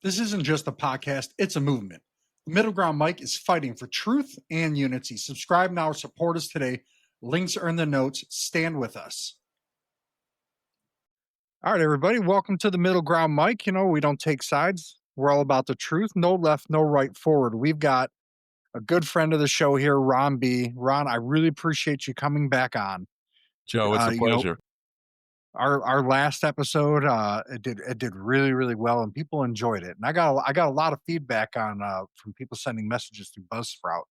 This isn't just a podcast, it's a movement. The Middle Ground Mike is fighting for truth and unity. Subscribe now or support us today. Links are in the notes. Stand with us. All right, everybody, welcome to the Middle Ground Mike. You know, we don't take sides. We're all about the truth. No left, no right, forward. We've got a good friend of the show here, Ron B. Ron, I really appreciate you coming back on. Joe, it's a pleasure. Our last episode, it did really well, and people enjoyed it. And I got a lot of feedback on from people sending messages through Buzzsprout,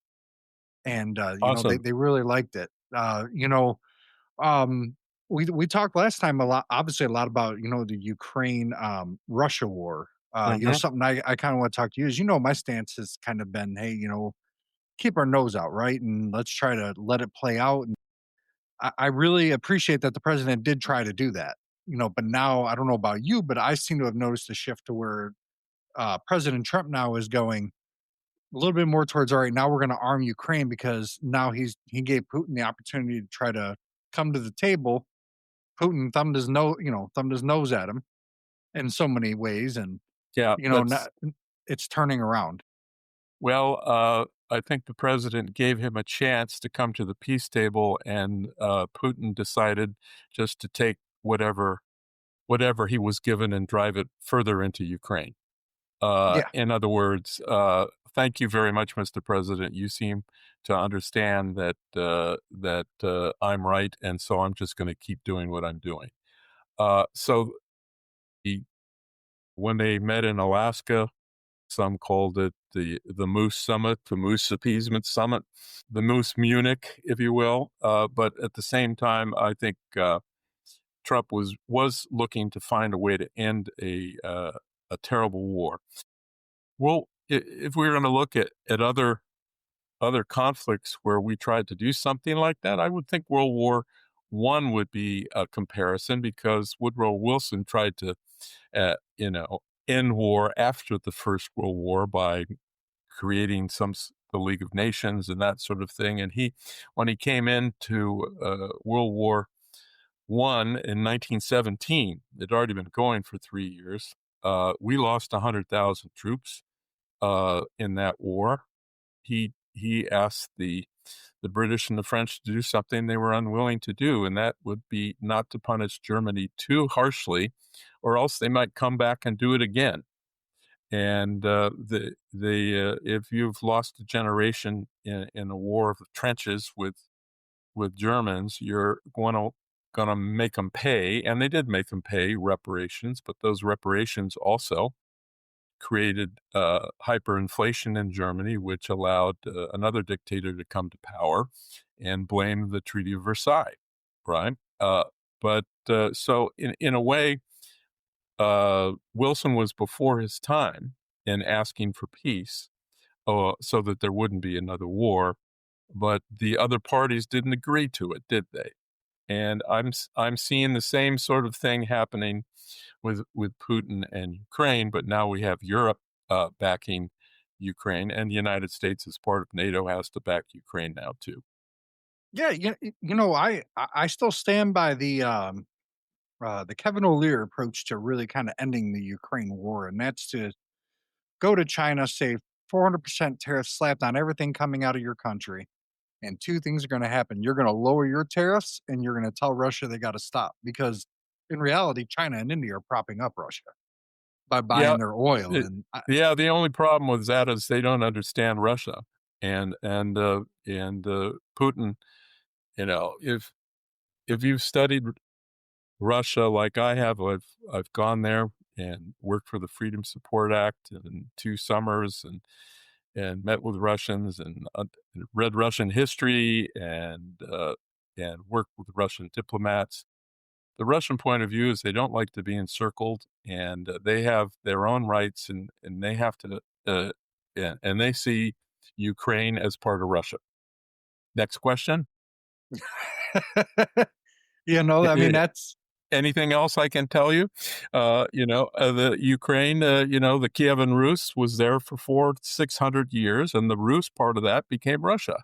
and Awesome. they really liked it. We talked last time a lot about the Ukraine Russia war. Something I kind of want to talk to you is my stance has kind of been, hey, keep our nose out, right, and let's try to let it play out. And I really appreciate that the president did try to do that, but now I don't know about you, but I seem to have noticed a shift to where President Trump now is going a little bit more towards, all right, now we're going to arm Ukraine because now he gave Putin the opportunity to try to come to the table. Putin thumbed his nose at him in so many ways. And, it's turning around. Well, I think the president gave him a chance to come to the peace table, and Putin decided just to take whatever he was given and drive it further into Ukraine. In other words, thank you very much, Mr. President. You seem to understand that I'm right, and so I'm just going to keep doing what I'm doing. When they met in Alaska, some called it the Moose Summit, the Moose Appeasement Summit, the Moose Munich, if you will. But at the same time, I think Trump was looking to find a way to end a terrible war. Well, if we were going to look at other conflicts where we tried to do something like that, I would think World War I would be a comparison, because Woodrow Wilson tried to, end war after the First World War by creating the League of Nations and that sort of thing. And when he came into World War I in 1917, it had already been going for 3 years. We lost 100,000 troops in that war. He asked the British and the French to do something they were unwilling to do, and that would be not to punish Germany too harshly, or else they might come back and do it again. And if you've lost a generation in a war of the trenches with Germans, you're going to make them pay, and they did make them pay reparations, but those reparations also created hyperinflation in Germany, which allowed another dictator to come to power and blame the Treaty of Versailles, right? So in a way, Wilson was before his time in asking for peace, so that there wouldn't be another war, but the other parties didn't agree to it, did they? And I'm seeing the same sort of thing happening with Putin and Ukraine, but now we have Europe backing Ukraine, and the United States, as part of NATO, has to back Ukraine now too. Yeah, I still stand by the Kevin O'Leary approach to really kind of ending the Ukraine war, and that's to go to China, say 400% tariffs slapped on everything coming out of your country. And two things are going to happen. You're going to lower your tariffs, and you're going to tell Russia they got to stop, because in reality, China and India are propping up Russia by buying their oil. The only problem with that is they don't understand Russia, and Putin. If you've studied Russia like I have, I've gone there and worked for the Freedom Support Act in 2 summers, and met with Russians and read Russian history and worked with Russian diplomats. The Russian point of view is they don't like to be encircled, and they have their own rights, and they have to, and they see Ukraine as part of Russia. Next question. That's... Anything else I can tell you? The Ukraine, the Kievan Rus was there for 600 years, and the Rus part of that became Russia.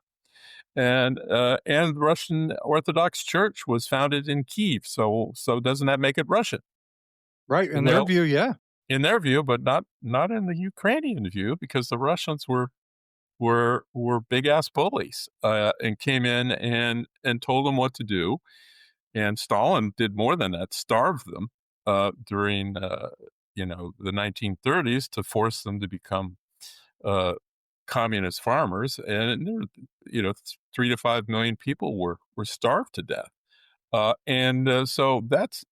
And the Russian Orthodox Church was founded in Kiev. So doesn't that make it Russian? Right. In their view, yeah. in their view, but not in the Ukrainian view, because the Russians were big ass bullies, and came in and told them what to do. And Stalin did more than that, starved them during the 1930s to force them to become uh, communist farmers, and there were, 3 to 5 million people were starved to death. So that's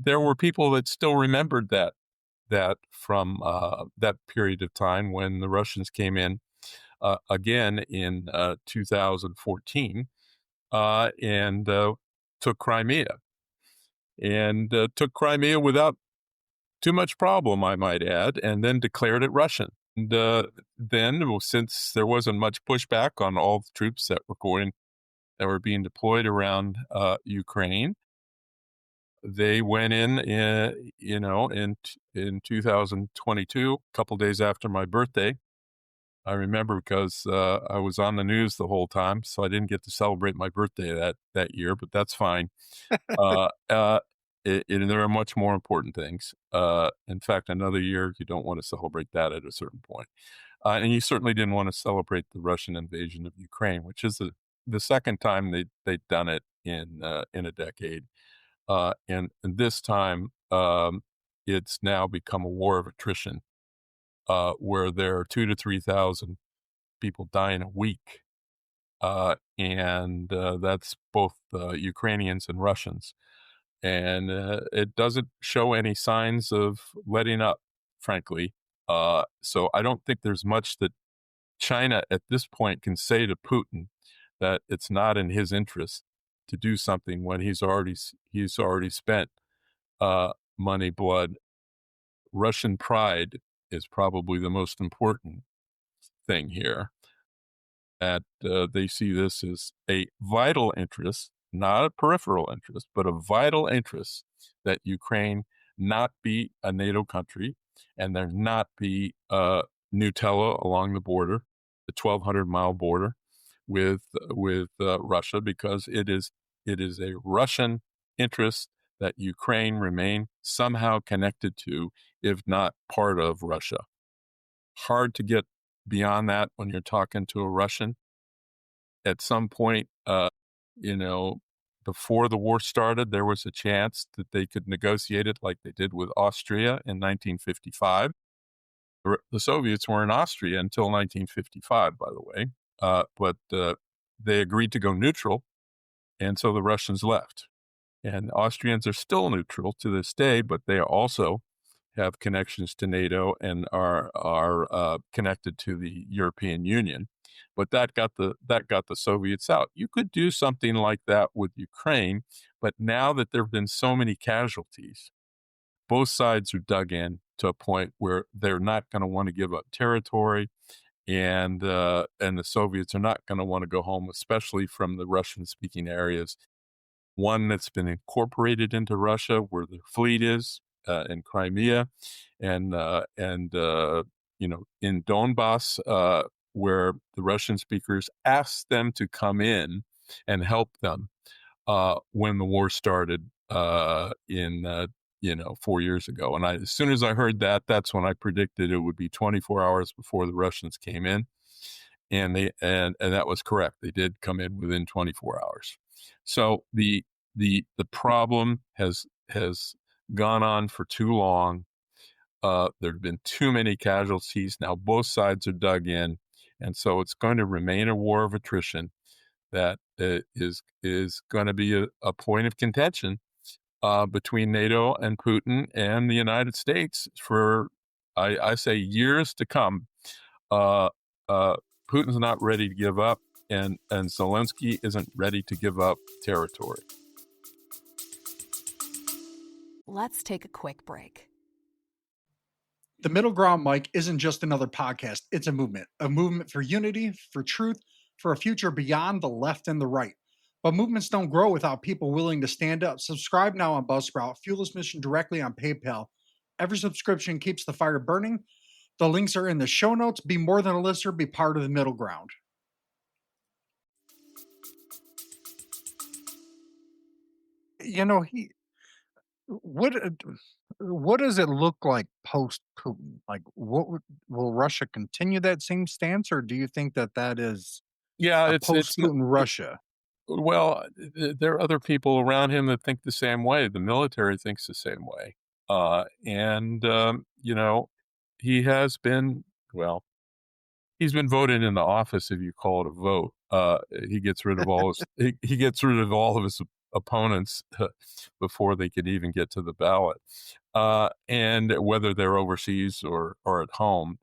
there were people that still remembered that from that period of time when the Russians came in again in 2014 and took Crimea without too much problem, I might add, and then declared it Russian. And then, well, since there wasn't much pushback on all the troops that were being deployed around Ukraine, they went in 2022, a couple days after my birthday. I remember because I was on the news the whole time, so I didn't get to celebrate my birthday that year, but that's fine. Uh, uh, there are much more important things. In fact, another year, you don't want to celebrate that at a certain point. And you certainly didn't want to celebrate the Russian invasion of Ukraine, which is the second time they'd done it in a decade. And this time, it's now become a war of attrition, where there are 2 to 3 thousand people dying a week, and that's both Ukrainians and Russians. And it doesn't show any signs of letting up, frankly. So I don't think there's much that China at this point can say to Putin that it's not in his interest to do something when he's already spent money, blood. Russian pride is probably the most important thing here. That they see this as a vital interest, not a peripheral interest, but a vital interest that Ukraine not be a NATO country and there not be Nutella along the border, the 1,200-mile border with Russia, because it is a Russian interest that Ukraine remain somehow connected to, if not part of Russia. Hard to get beyond that when you're talking to a Russian. At some point, you know, before the war started, there was a chance that they could negotiate it like they did with Austria in 1955. The Soviets were in Austria until 1955, by the way, but they agreed to go neutral, and so the Russians left. And Austrians are still neutral to this day, but they also have connections to NATO and are connected to the European Union. But that got the Soviets out. You could do something like that with Ukraine, but now that there have been so many casualties, both sides are dug in to a point where they're not going to want to give up territory, and the Soviets are not going to want to go home, especially from the Russian-speaking areas. One that's been incorporated into Russia, where their fleet is in Crimea, and in Donbass, where the Russian speakers asked them to come in and help them when the war started in 4 years ago. And as soon as I heard that, that's when I predicted it would be 24 hours before the Russians came in, and that was correct. They did come in within 24 hours. So the problem has gone on for too long. There have been too many casualties. Now both sides are dug in, and so it's going to remain a war of attrition that is going to be a point of contention between NATO and Putin and the United States for, I say, years to come. Uh, Putin's not ready to give up, and Zelensky isn't ready to give up territory. Let's take a quick break. The Middle Ground, Mike, isn't just another podcast. It's a movement for unity, for truth, for a future beyond the left and the right. But movements don't grow without people willing to stand up. Subscribe now on Buzzsprout. Fuel this mission directly on PayPal. Every subscription keeps the fire burning. The links are in the show notes. Be more than a listener. Be part of the Middle Ground. You know, he what what does it look like post Putin? Like, will Russia continue that same stance, or do you think that that is Yeah, a it's post n- Putin Russia? well, there are other people around him that think the same way. The military thinks the same way, and he has been well. He's been voted into office if you call it a vote. He gets rid of all his he gets rid of all of his opponents before they could even get to the ballot. And whether they're overseas or at home,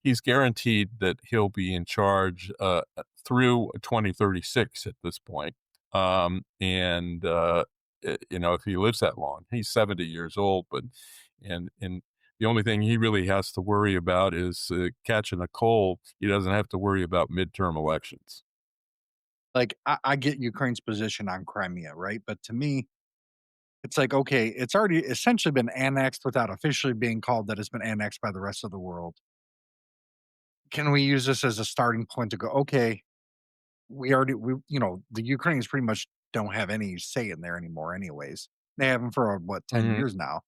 he's guaranteed that he'll be in charge through 2036 at this point. And if he lives that long, he's 70 years old, but and the only thing he really has to worry about is catching a cold. He doesn't have to worry about midterm elections. Like, I get Ukraine's position on Crimea, right? But to me, it's like, okay, it's already essentially been annexed without officially being called that it's been annexed by the rest of the world. Can we use this as a starting point to go, okay, the Ukrainians pretty much don't have any say in there anymore, anyways. They haven't for what, 10 Mhm. years now.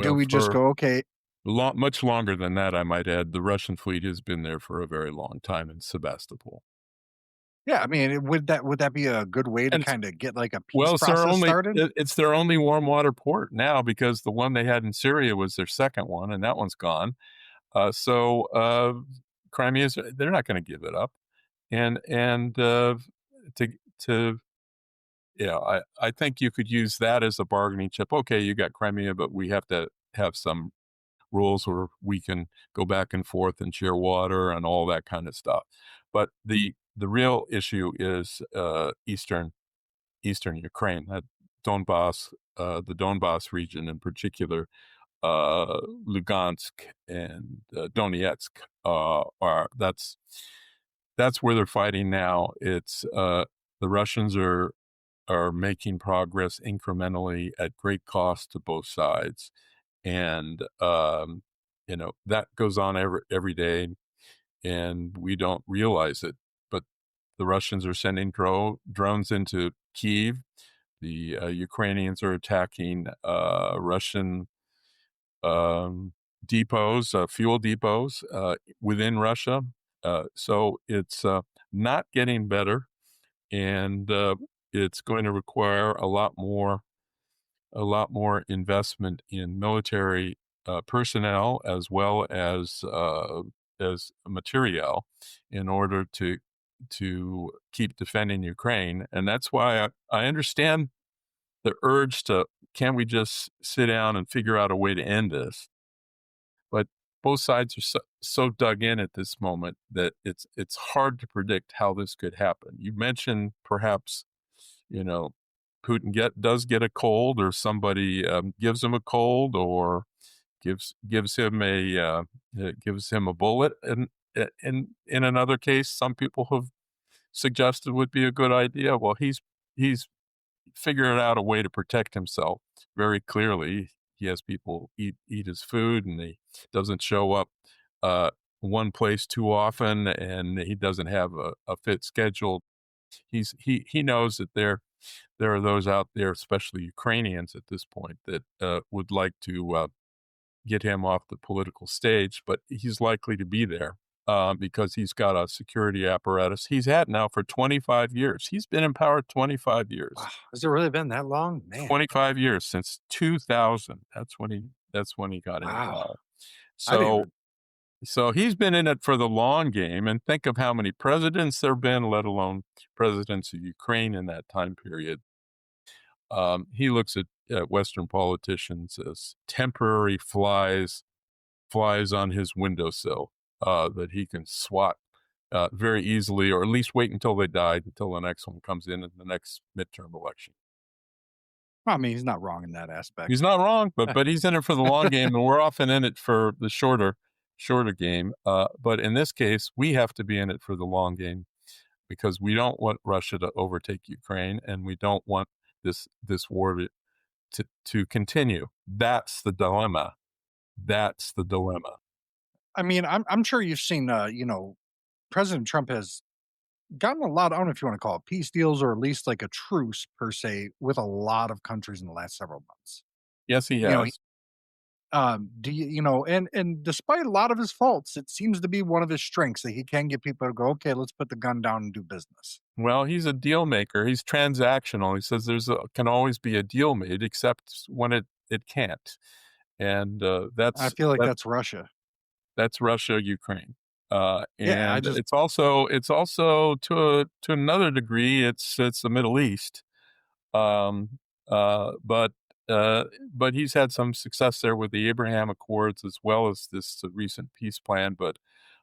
Do Well, we just for go, okay, much longer than that, I might add, the Russian fleet has been there for a very long time in Sebastopol. yeah, I mean, would that be a good way to And kind of get like a peace well, process started? it's their only warm water port now because the one they had in Syria was their second one, and that one's gone. So Crimea's they're not going to give it up, and to to I think you could use that as a bargaining chip. Okay, you got Crimea, but we have to have some rules where we can go back and forth and share water and all that kind of stuff. But the real issue is eastern Ukraine, that the Donbass region in particular, Lugansk and Donetsk are that's where they're fighting now. It's the Russians are making progress incrementally at great cost to both sides, and that goes on every day, and we don't realize it. But the Russians are sending drones into Kiev. The Ukrainians are attacking Russian depots, fuel depots within Russia. So it's not getting better, and it's going to require a lot more investment in military personnel as well as materiel in order to keep defending Ukraine. And that's why I understand the urge to, can we just sit down and figure out a way to end this? But both sides are so dug in at this moment that it's hard to predict how this could happen. You mentioned perhaps, you know, Putin does get a cold, or somebody gives him a cold, or gives him a bullet, and in another case, some people have suggested would be a good idea. Well, he's figured out a way to protect himself very clearly. He has people eat his food, and he doesn't show up uh, one place too often, and he doesn't have a fit schedule. He knows that there are those out there, especially Ukrainians at this point, that would like to get him off the political stage, but he's likely to be there because he's got a security apparatus he's had now for 25 years. He's been in power 25 years. Wow, has it really been that long? Man, 25 years since 2000. That's when he got wow. involved. I didn't So even so he's been in it for the long game, and think of how many presidents there've been, let alone presidents of Ukraine in that time period. He looks at Western politicians as temporary flies on his windowsill that he can swat very easily, or at least wait until they die, until the next one comes in the next midterm election. I mean, he's not wrong in that aspect. He's not wrong, but he's in it for the long game, and we're often in it for the shorter game. But in this case, we have to be in it for the long game because we don't want Russia to overtake Ukraine, and we don't want this war to continue. That's the dilemma. That's the dilemma. I mean, I'm sure you've seen, President Trump has gotten a lot. I don't know if you want to call it peace deals or at least like a truce per se with a lot of countries in the last several months. Yes, he You know, he, has. do you know, and despite a lot of his faults, it seems to be one of his strengths that he can get people to go, okay, let's put the gun down and do business. Well, he's a deal maker. He's transactional. He says can always be a deal made, except when it can't, and I feel like that's Russia. that's Russia, Ukraine, Yeah, I and just it's also to another degree it's the Middle East. Um, uh, but uh, but he's had some success there with the Abraham Accords as well as this recent peace plan. But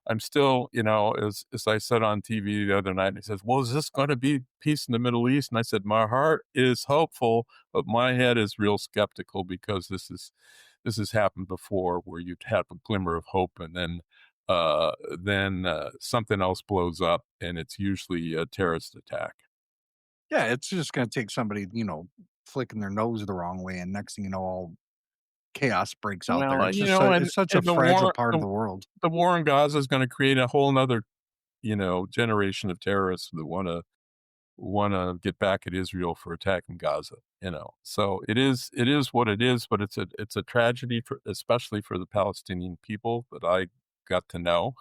I'm still, as I said on TV the other night, he says, "Well, is this going to be peace in the Middle East?" And I said, "My heart is hopeful, but my head is real skeptical because this has happened before, where you'd have a glimmer of hope and then something else blows up, and it's usually a terrorist attack." yeah, it's just gonna take somebody, flicking their nose the wrong way, and next thing you know, all chaos breaks out Well, there. It's such a and fragile part of the world. the war in Gaza is going to create a whole nother, generation of terrorists that want to get back at Israel for attacking Gaza. So it is what it is, but it's a tragedy for especially for the Palestinian people that I got to know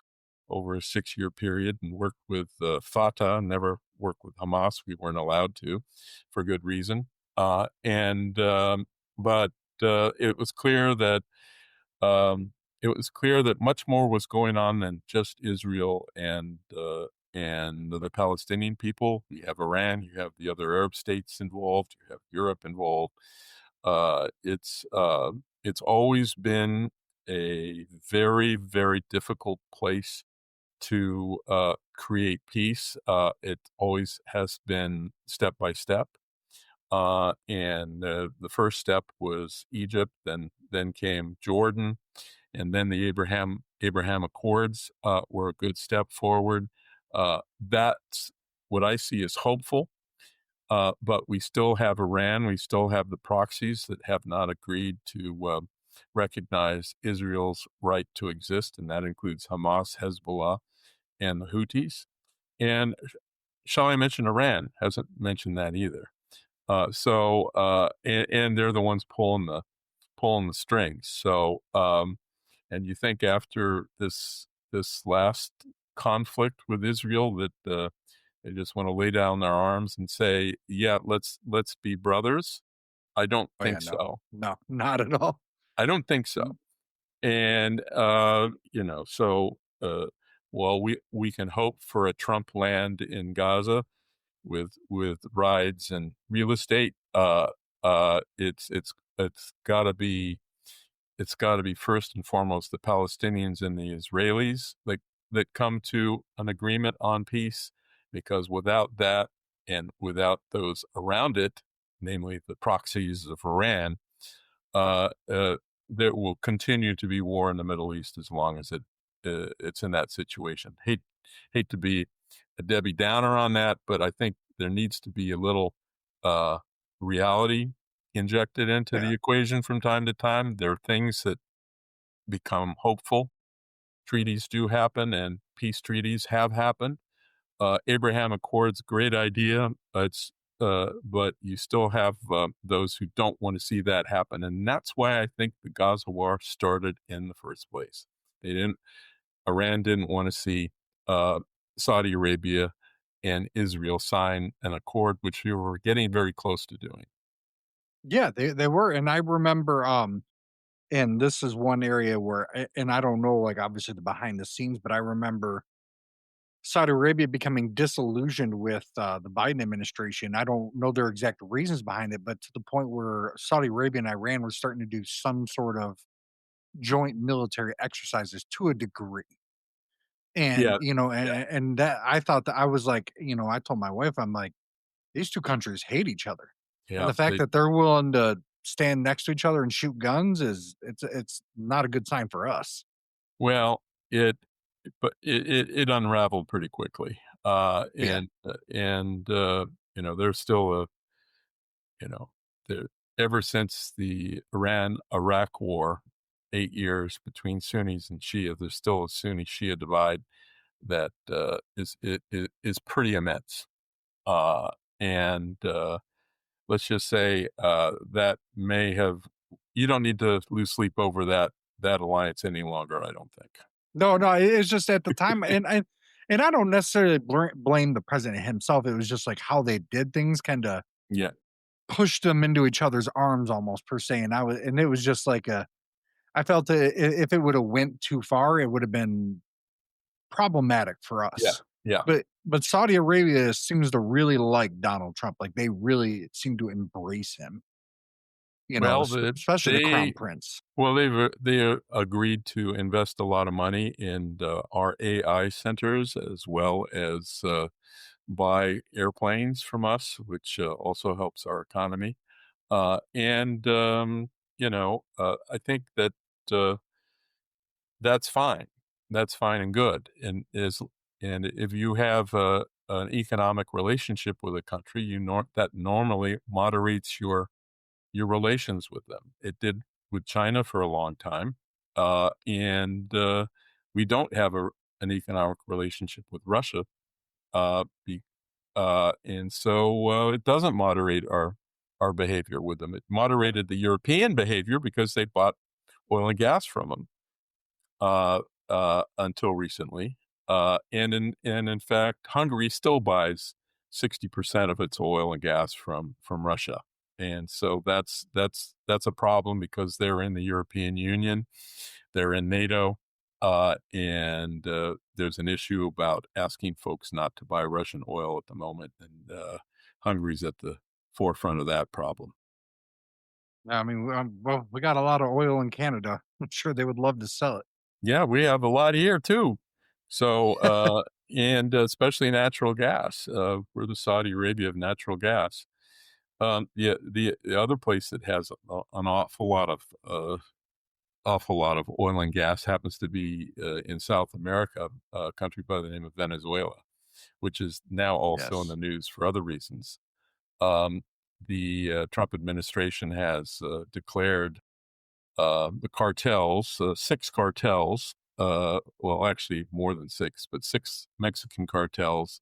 over a 6-year period and worked with Fatah. Never worked with Hamas. We weren't allowed to, for good reason. And but it was clear that um, much more was going on than just Israel and the Palestinian people. You have Iran, you have the other Arab states involved, you have Europe involved. It's always been a very, very difficult place to create peace. It always has been step by step. And the first step was Egypt, then came Jordan, and then the Abraham Accords were a good step forward. That's what I see as hopeful. But we still have Iran, we still have the proxies that have not agreed to recognize Israel's right to exist, and that includes Hamas, Hezbollah, and the Houthis. And shall I mention Iran? Hasn't mentioned that either. And they're the ones pulling the strings. And you think after this last conflict with Israel that they just want to lay down their arms and say, "Yeah, let's be brothers." I don't Oh yeah, think no, so. no, not at all. I don't think Mm, so. And well, we can hope for a Trump land in Gaza with rides and real estate. It's got to be first and foremost the Palestinians and the Israelis that come to an agreement on peace, because without that and without those around it, namely the proxies of Iran, uh, uh, there will continue to be war in the Middle East as long as it's in that situation. Hate to be a Debbie Downer on that, but I think there needs to be a little uh, reality injected into yeah, the equation from time to time. There are things that become hopeful. Treaties do happen, and peace treaties have happened. Abraham Accords, great idea. But you still have those who don't want to see that happen, and that's why I think the Gaza war started in the first place. They didn't. Iran didn't want to see uh, Saudi Arabia and Israel sign an accord, which we were getting very close to doing. yeah, they were, and I remember, and this is one area where, and I don't know, like obviously the behind the scenes, but I remember Saudi Arabia becoming disillusioned with the Biden administration. I don't know their exact reasons behind it, but to the point where Saudi Arabia and Iran were starting to do some sort of joint military exercises to a degree. And, Yeah, and that I thought that I was like, I told my wife, I'm like, these 2 countries hate each other. And yeah. the fact that they're willing to stand next to each other and shoot guns it's not a good sign for us. Well, it it unraveled pretty quickly. Yeah. There's still you know, the ever since the Iran-Iraq war, 8 years between Sunnis and Shia, there's still a Sunni-Shia divide that is pretty immense. Uh, and let's just say that may have you don't need to lose sleep over that alliance any longer, I don't think. No, no, it's just at the time, and I don't necessarily blame the president himself. It was just like how they did things, kind of Yeah. pushed them into each other's arms, almost per se. And it was just like a. I felt that if it would have went too far, it would have been problematic for Yeah. us. Yeah. But Saudi Arabia seems to really like Donald Trump. Like they really seem to embrace him. Well, Especially the crown prince. they agreed to invest a lot of money in our AI centers as well as buy airplanes from us, which also helps our economy. And I think that uh, that's fine. That's fine and good. And if you have an economic relationship with a country, that normally moderates your relations with them. It did with China for a long time, and we don't have an economic relationship with Russia, be, and so it doesn't moderate our behavior with them. It moderated the European behavior because they bought oil and gas from them until recently, and in fact, Hungary still buys 60% of its oil and gas from Russia. And so that's a problem because they're in the European Union, they're in NATO, and there's an issue about asking folks not to buy Russian oil at the moment, and Hungary's at the forefront of that problem. I mean, well, we got a lot of oil in Canada. I'm sure they would love to sell it. Yeah, we have a lot here too. So, and especially natural gas. We're the Saudi Arabia of natural gas. Yeah, the other place that has an awful lot of oil and gas happens to be in South America, a country by the name of Venezuela, which is now also in Yes. the news for other reasons. Um, the Trump administration has declared the cartels, six cartels, well, actually more than six, but six Mexican cartels.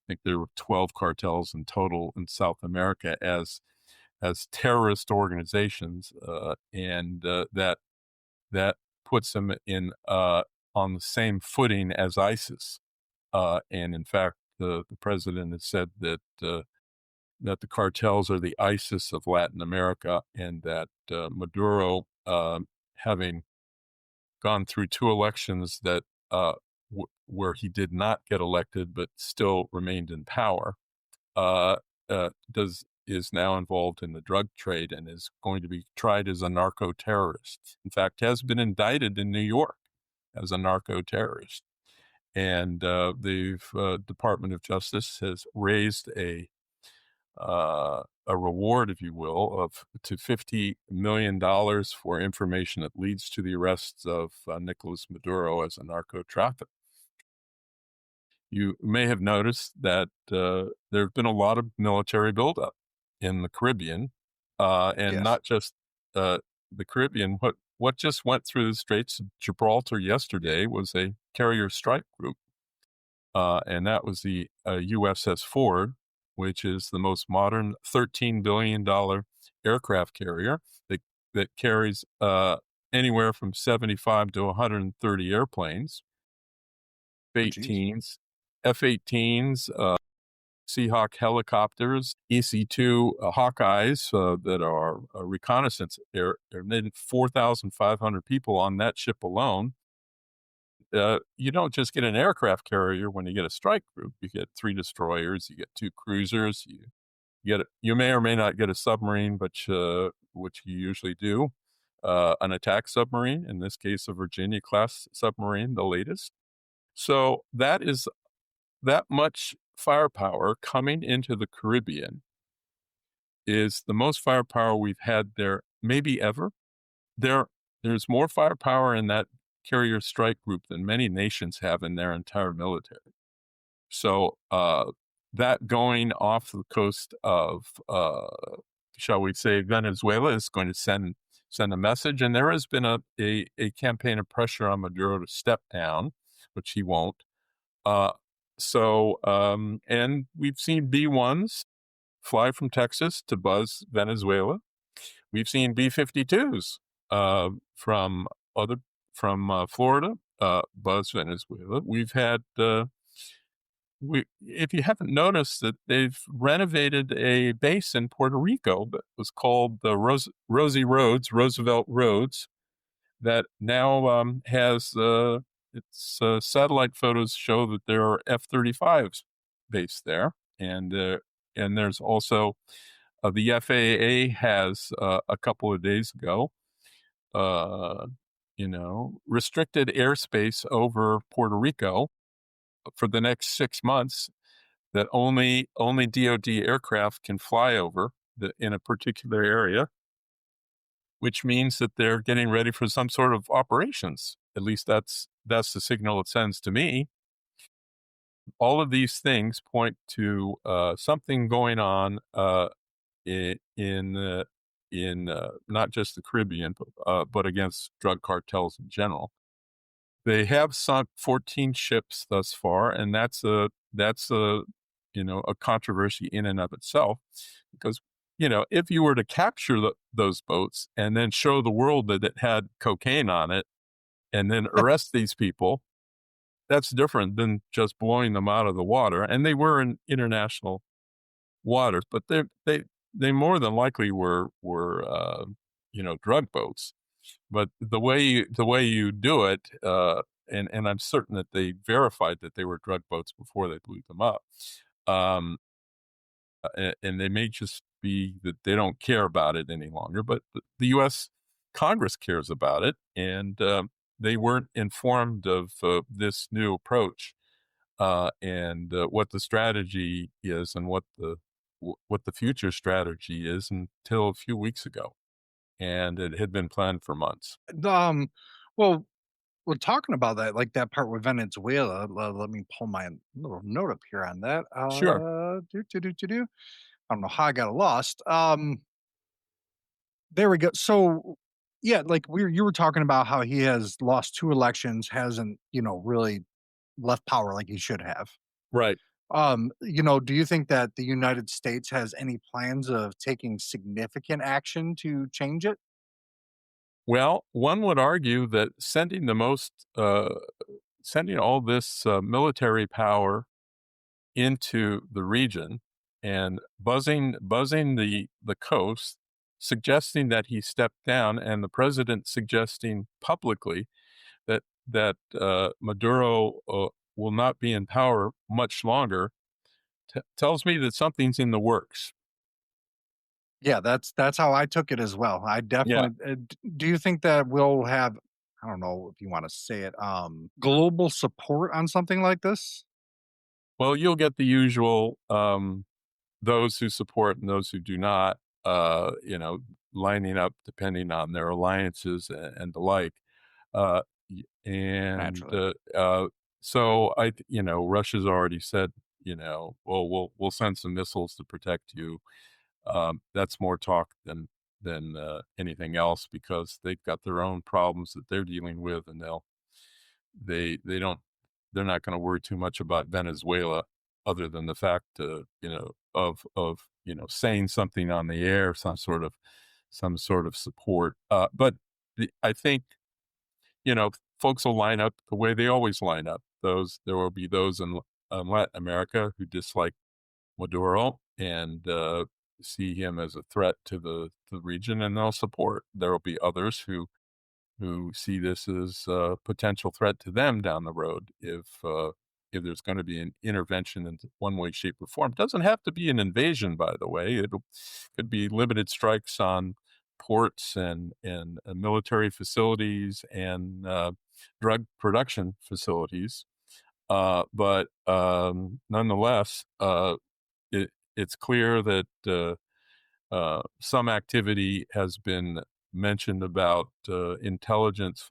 I think there were 12 cartels in total in South America as terrorist organizations, and that puts them in on the same footing as ISIS. And in fact, the president has said that the cartels are the ISIS of Latin America, and that Maduro, having gone through two elections that where he did not get elected but still remained in power, uh, does is now involved in the drug trade and is going to be tried as a narco terrorist. In fact, has been indicted in New York as a narco terrorist, and the Department of Justice has raised a reward, if you will, of to $50 million for information that leads to the arrests of Nicolas Maduro as a narco trafficker. You may have noticed that there have been a lot of military buildup in the Caribbean, and Yes. not just the Caribbean. What just went through the Straits of Gibraltar yesterday was a carrier strike group, and that was the USS Ford, which is the most modern $13 billion aircraft carrier that carries anywhere from 75 to 130 airplanes, Oh, geez. F-18s, F-18s, Seahawk helicopters, EC-2 Hawkeyes that are reconnaissance air. There are 4,500 people on that ship alone. You don't just get an aircraft carrier when you get a strike group. You get three destroyers, you get two cruisers, you may or may not get a submarine, but which you usually do. An attack submarine, in this case, a Virginia class submarine, the latest. So that much firepower coming into the Caribbean is the most firepower we've had there, maybe ever. There, there's more firepower in that carrier strike group than many nations have in their entire military. So that going off the coast of, shall we say, Venezuela is going to send a message. And there has been a campaign of pressure on Maduro to step down, which he won't. Uh, and we've seen B-1s fly from Texas to buzz Venezuela. we've seen B-52s from other Florida, buzz Venezuela. We've had if you haven't noticed that they've renovated a base in Puerto Rico that was called the Roosevelt Roads, that now has its satellite photos show that there are F-35s based there, and there's also the FAA has a couple of days ago, uh, restricted airspace over Puerto Rico for the next 6 months, that only DoD aircraft can fly over in a particular area, which means that they're getting ready for some sort of operations. At least that's the signal it sends to me. All of these things point to something going on in not just the Caribbean, but against drug cartels in general. They have sunk 14 ships thus far, and that's a a controversy in and of itself, because if you were to capture those boats and then show the world that it had cocaine on it, and then arrest these people, that's different than just blowing them out of the water. And they were in international waters, but they more than likely were drug boats. But the way you do it, and I'm certain that they verified that they were drug boats before they blew them up. Um, and they may just be that they don't care about it any longer, but the U.S. Congress cares about it, and they weren't informed of this new approach, and what the strategy is, and what the future strategy is, until a few weeks ago, and it had been planned for months. Um, well, we're talking about that, like that part with Venezuela. Let me pull my little note up here on that. Sure. Do. I don't know how I got lost. There we go. So, yeah, like you were talking about how he has lost 2 elections, hasn't, really left power like he should have. Right. Do you think that the United States has any plans of taking significant action to change it? Well, one would argue that sending all this military power into the region, and buzzing the coast, suggesting that he stepped down, and the president suggesting publicly that Maduro will not be in power much longer, tells me that something's in the works. Yeah, that's how I took it as well. I Yeah. definitely do you think that we'll have, I don't know if you wanna say it, global support on something like this? Well, you'll get the usual, those who support and those who do not, lining up depending on their alliances and the like. Uh, and Naturally. so Russia's already said, well, we'll send some missiles to protect you. That's more talk than anything else, because they've got their own problems that they're dealing with, and they don't they're not going to worry too much about Venezuela, other than the fact of saying something on the air, some sort of support. But I think folks will line up the way they always line up. There will be those in Latin America who dislike Maduro and see him as a threat to the region, and they'll support. There will be others who see this as a potential threat to them down the road, if there's going to be an intervention in one way, shape, or form. Doesn't have to be an invasion, by the way. It could be limited strikes on ports and military facilities and drug production facilities. But nonetheless, it's clear that some activity has been mentioned about intelligence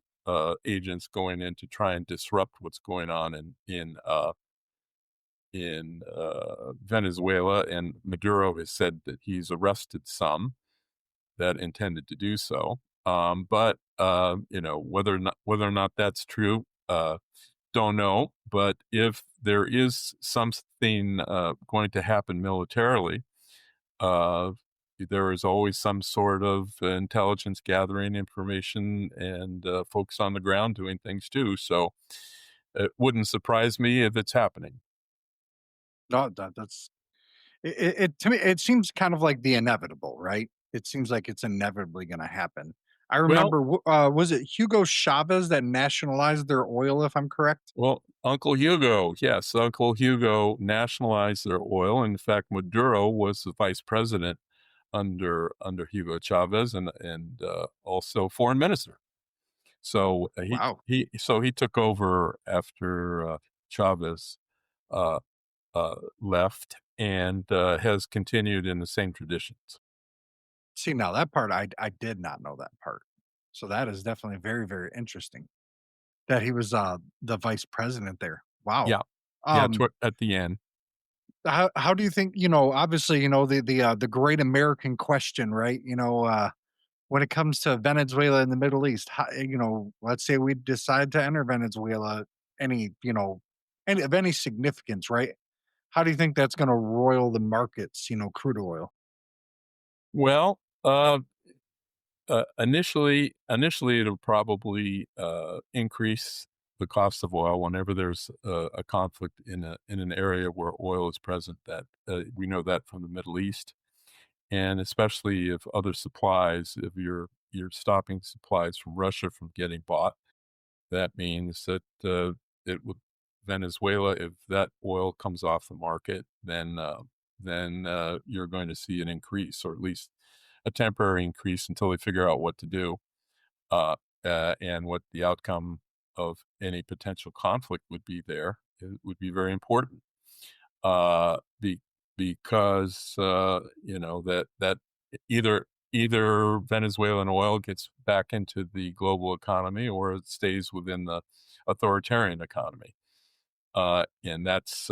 agents going in to try and disrupt what's going on in Venezuela, and Maduro has said that he's arrested some that intended to do so. But whether or not that's true, don't know. But if there is something going to happen militarily, uh, there is always some sort of intelligence gathering information and folks on the ground doing things too. So it wouldn't surprise me if it's happening. No, that's it to me, it seems kind of like the inevitable, right? It seems like it's inevitably gonna happen. I Well, remember, was it Hugo Chavez that nationalized their oil, if I'm correct? Uncle Hugo, yes, Uncle Hugo nationalized their oil. In fact, Maduro was the vice president under Hugo Chavez and also foreign minister. So Wow. he took over after Chavez uh, left and has continued in the same traditions. See, now that part I did not know that part. So that is definitely very, very interesting that he was, the vice president there. Wow. Yeah, yeah, Um, at the end. how do you think, obviously, the great American question, right? When it comes to Venezuela and the Middle East, let's say we decide to enter Venezuela, any, any significance, right? How do you think that's gonna roil the markets, crude oil? Well, initially, it'll probably increase the cost of oil whenever there's a conflict in an area where oil is present. That we know that from the Middle East, and especially if other supplies, if you're stopping supplies from Russia from getting bought, that means that it would Venezuela, if that oil comes off the market, then you're going to see an increase, or at least a temporary increase until they figure out what to do uh, and what the outcome of any potential conflict would be there. It would be very important uh, be, because that either Venezuelan oil gets back into the global economy or it stays within the authoritarian economy, and that's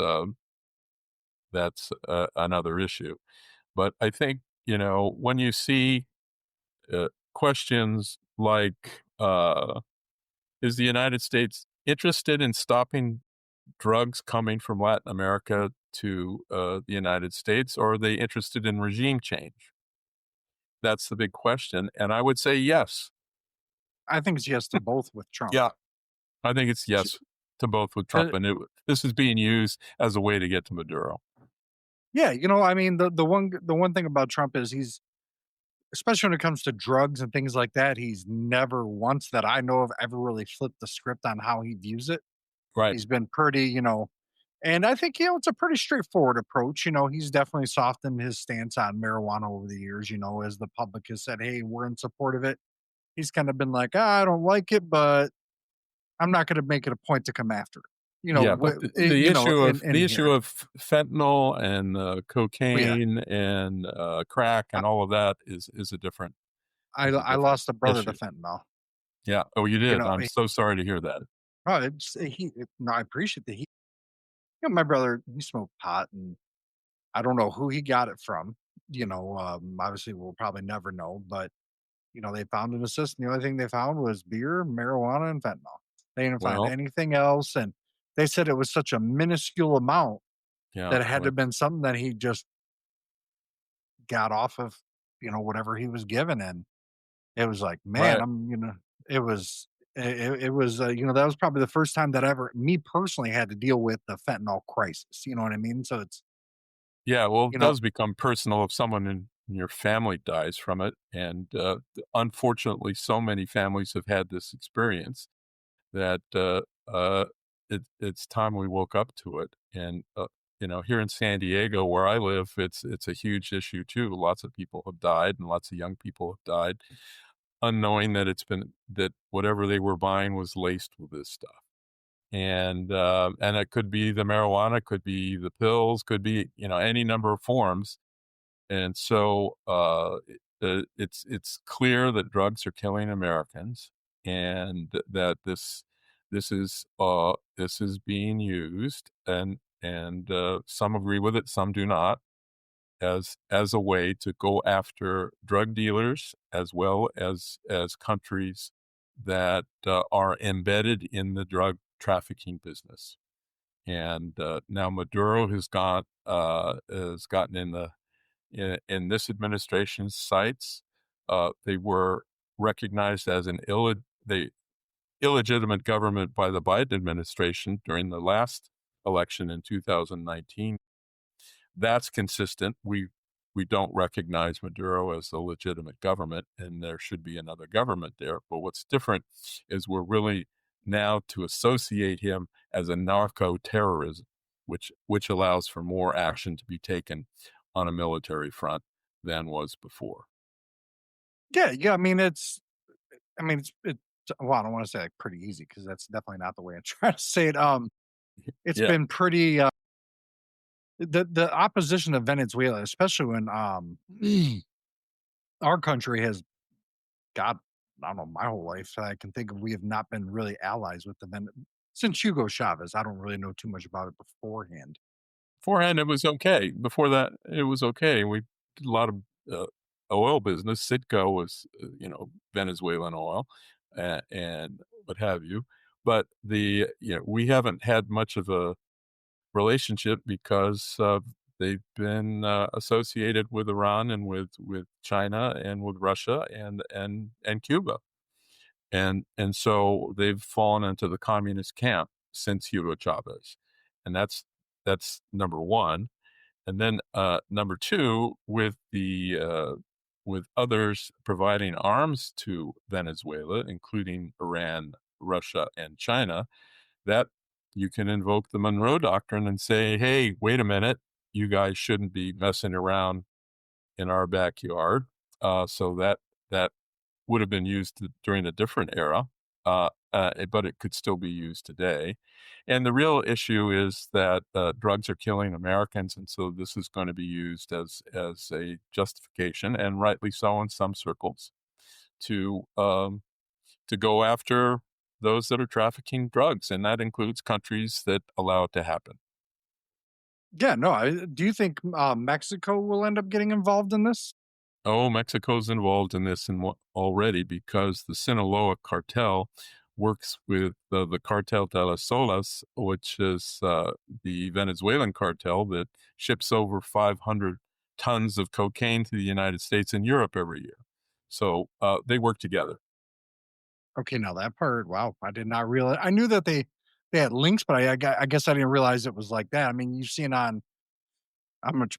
another issue. But I think when you see questions like, "Is the United States interested in stopping drugs coming from Latin America to the United States, or are they interested in regime change?" That's the big question, and I would say yes. I think it's yes to both with Trump. Yeah, I think it's yes to both with Trump, 'Cause and this is being used as a way to get to Maduro. yeah, I mean, the one thing about Trump is he's, especially when it comes to drugs and things like that, he's never once that I know of ever really flipped the script on how he views it. Right. He's been pretty, and I think, it's a pretty straightforward approach. He's definitely softened his stance on marijuana over the years, as the public has said, "Hey, we're in support of it." He's kind of been like, "Ah, I don't like it, but I'm not gonna make it a point to come after it." Yeah, but the In issue here. of fentanyl and But yeah, cocaine and crack I and all of that is a different is a I different lost a brother to issue. fentanyl. Yeah. Oh, you You did. know, I'm so sorry to hear that. oh, no, I appreciate that my brother, he smoked pot, and I don't know who he got it from. Obviously, we'll probably never know, but, they found in the system, the only thing they found was beer, marijuana, and fentanyl. They didn't find Well, anything else, and they said it was such a minuscule amount yeah. that it had to have been something that he just got off of, whatever he was given, and it was like, man, Right. it was it was, that was probably the first time that ever me personally had to deal with the fentanyl crisis, you know what I mean? So it's, Yeah, well, it you know does become personal if someone in your family dies from it, and unfortunately, so many families have had this experience that it's time we woke up to it. And here in San Diego, where I live, it's a huge issue too. Lots of people have died, and lots of young people have died, unknowing that whatever they were buying was laced with this stuff. And it could be the marijuana, could be the pills, could be any number of forms. And so it's clear that drugs are killing Americans, and that this is being used, and some agree with it, some do not, as a way to go after drug dealers as well as countries that are embedded in the drug trafficking business. And now Maduro has gotten in this administration's sights. They were recognized as the illegitimate government by the Biden administration during the last election in 2019. That's consistent. We don't recognize Maduro as a legitimate government, and there should be another government there. But what's different is we're really now to associate him as a narco terrorism, which allows for more action to be taken on a military front than was before. Yeah, yeah. I mean, it's well, I don't want to say like pretty easy because that's definitely not the way I'm trying to say it. It's Yeah. been pretty the opposition of Venezuela, especially when our country has got I don't know my whole life I can think of we have not been really allies with the since Hugo Chavez. I don't really know too much about it beforehand. Beforehand, it was okay. Before that, it was okay. We did a lot of uh, oil business. Citgo was, Venezuelan oil, and what have you. But we haven't had much of a relationship because they've been associated with Iran and with China and with Russia and Cuba, and so they've fallen into the communist camp since Hugo Chavez, and that's number one. And then number two, with others providing arms to Venezuela, including Iran, Russia, and China, that you can invoke the Monroe Doctrine and say, "Hey, wait a minute, you guys shouldn't be messing around in our backyard." So that would have been used during a different era, but it could still be used today. And the real issue is that drugs are killing Americans, and so this is going to be used as a justification, and rightly so in some circles, to to go after those that are trafficking drugs, and that includes countries that allow it to happen. Yeah, no. Do you think Mexico will end up getting involved in this? Oh, Mexico's involved in this already because the Sinaloa cartel works with the Cartel de las Solas, which is the Venezuelan cartel that ships over 500 tons of cocaine to the United States and Europe every year. So they work together. Okay, now that part, wow, I did not realize. I knew that they had links, but I guess I didn't realize it was like that. I mean, you've seen on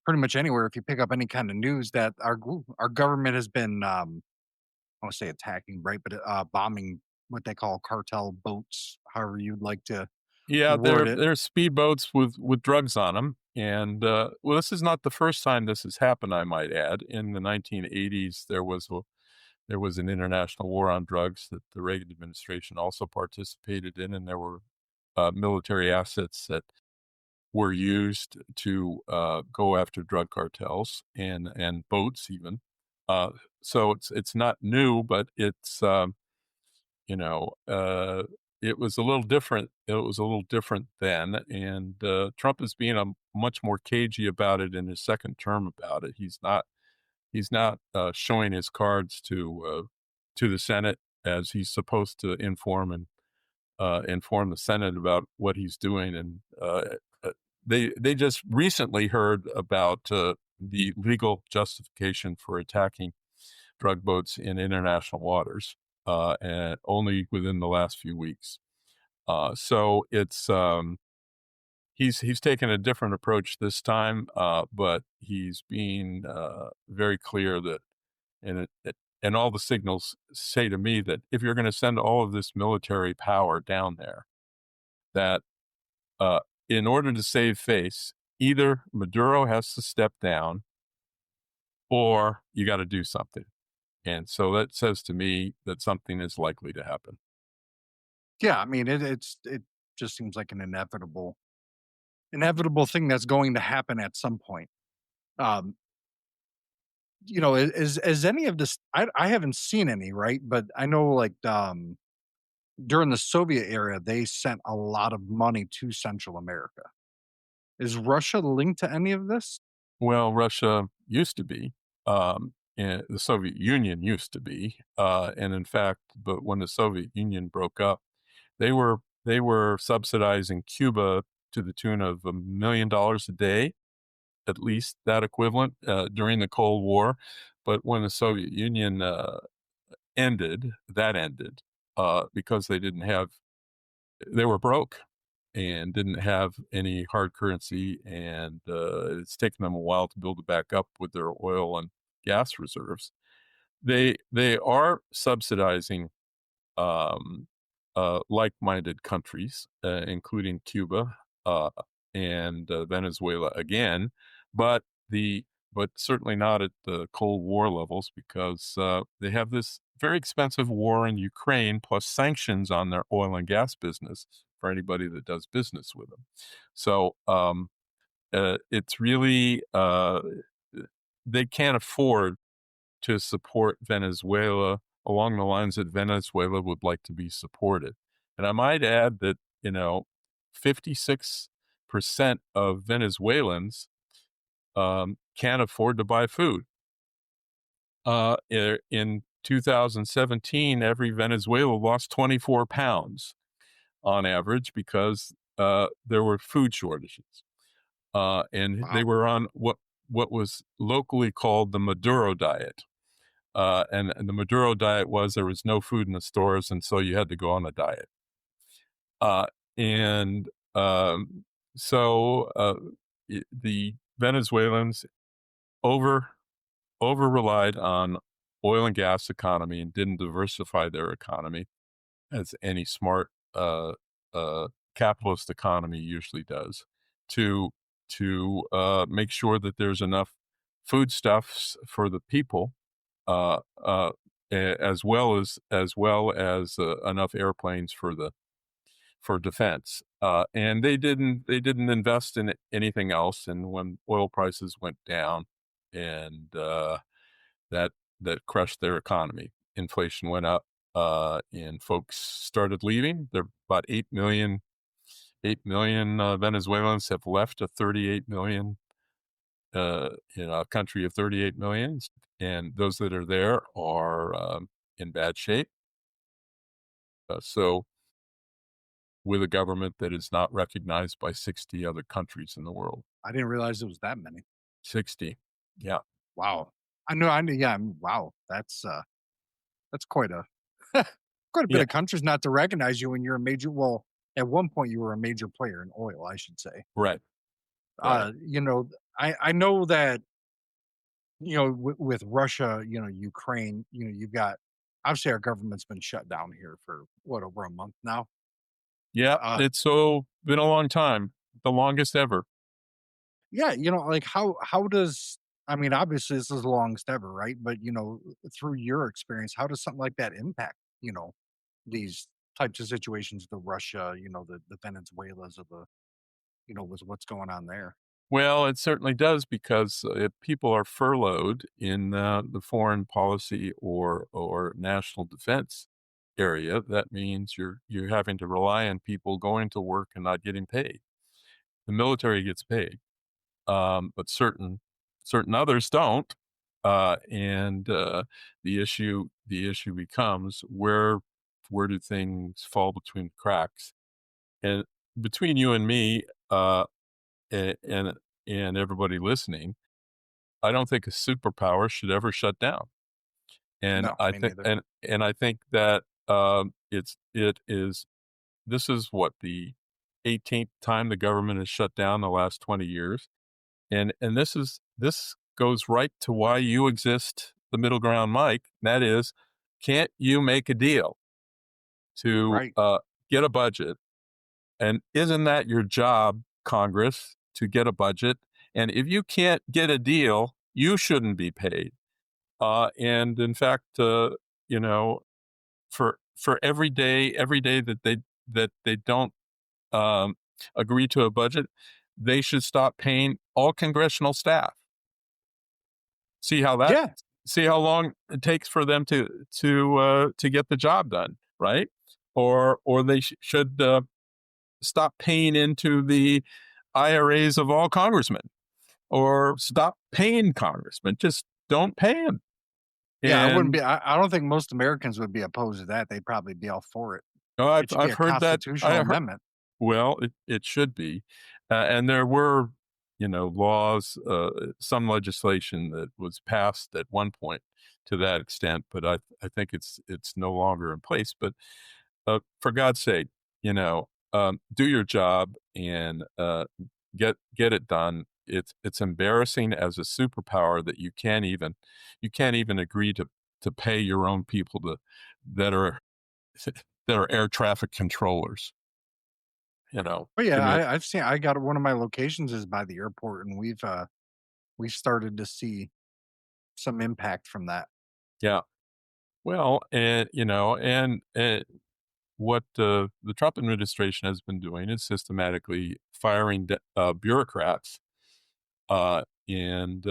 pretty much anywhere if you pick up any kind of news that our government has been I want to say attacking, right, but bombing what they call cartel boats, however you'd like to Yeah, word it. they're speedboats with drugs on them, and well, this is not the first time this has happened. I might add, in the 1980s, there was an international war on drugs that the Reagan administration also participated in, and there were military assets that were used to go after drug cartels and boats even. Uh, so it's not new, but you know, uh, it was a little different. It was a little different then, and Trump is being a much more cagey about it in his second term about it. He's not showing his cards to the Senate as he's supposed to inform the Senate about what he's doing. And they just recently heard about the legal justification for attacking drug boats in international waters, and only within the last few weeks. So he's taken a different approach this time, but he's being very clear that, and and all the signals say to me that if you're going to send all of this military power down there, that uh, in order to save face, either Maduro has to step down or you got to do something. And so that says to me that something is likely to happen. Yeah, I mean it just seems like an inevitable thing that's going to happen at some point. Um, is any of this I haven't seen any, right? But I know like during the Soviet era, they sent a lot of money to Central America. Is Russia linked to any of this? Well, Russia used to be, and the Soviet Union used to be, and in fact, but when the Soviet Union broke up, they were subsidizing Cuba to the tune of $1 million a day, at least that equivalent during the Cold War. But when the Soviet Union ended because they were broke and didn't have any hard currency, and it's taken them a while to build it back up with their oil and gas reserves. They are subsidizing um, like-minded countries, including Cuba uh, and Venezuela again, but the but certainly not at the Cold War levels because they have this very expensive war in Ukraine plus sanctions on their oil and gas business for anybody that does business with them. So it's really they can't afford to support Venezuela along the lines that Venezuela would like to be supported. And I might add that, 56% of Venezuelans can't afford to buy food. In 2017, every Venezuela lost 24 pounds on average because there were food shortages. And they Wow. were on what was locally called the Maduro diet. And the Maduro diet was there was no food in the stores, and so you had to go on a diet. Uh, and so the Venezuelans over over relied on oil and gas economy and didn't diversify their economy as any smart uh, capitalist economy usually does to make sure that there's enough foodstuffs for the people uh, uh, as well as enough airplanes for defense. And they didn't invest in anything else. And when oil prices went down, and that that crushed their economy, inflation went up, and folks started leaving. There are about 8 million Venezuelans have left a 38 million a country of 38 million, and those that are there are in bad shape. So, with a government that is not recognized by 60 other countries in the world. I didn't realize it was that many. 60. Yeah. Wow. I knew, yeah, wow, that's quite a quite a bit Yeah. of countries not to recognize you when you're a major well, at one point you were a major player in oil, I should say. Right. Right. You know, I know that, with Russia, Ukraine, you've got obviously our government's been shut down here for what, over a month now. Yeah. Uh, It's so been a long time, the longest ever. yeah, like how does I mean, obviously this is the longest ever, right? But through your experience, how does something like that impact, these types of situations, the Russia, the Venezuelas of the, with what's going on there? Well, it certainly does because if people are furloughed in the foreign policy or national defense area, that means you're having to rely on people going to work and not getting paid. The military gets paid, but certain others don't. And the issue becomes where do things fall between the cracks? And between you and me, and everybody listening, I don't think a superpower should ever shut down. And No, I me think neither. and I think that it is this is what the 18th time the government has shut down the last 20 years. And this goes right to why you exist, the middle ground, Mike. That is, can't you make a deal to Right. get a budget? And isn't that your job, Congress, to get a budget? And if you can't get a deal, you shouldn't be paid. And in fact, you know, for every day that they don't um, agree to a budget, they should stop paying all congressional staff. See how that Yeah. see how long it takes for them to get the job done, right? Or they should stop paying into the IRAs of all congressmen, or stop paying congressmen. Just don't pay them. Yeah, I wouldn't And be I don't think most Americans would be opposed to that. They'd probably be all for it. I've It should be I've a heard that. constitutional amendment. Well, it should be, and there were, laws, some legislation that was passed at one point to that extent, but I think it's no longer in place. But for God's sake, do your job and get it done. It's embarrassing as a superpower that you can't even agree to pay your own people that are that are air traffic controllers. But yeah, Give me a I've seen. I got one of my locations is by the airport, and we've started to see some impact from that. yeah. Well, and what the Trump administration has been doing is systematically firing bureaucrats, and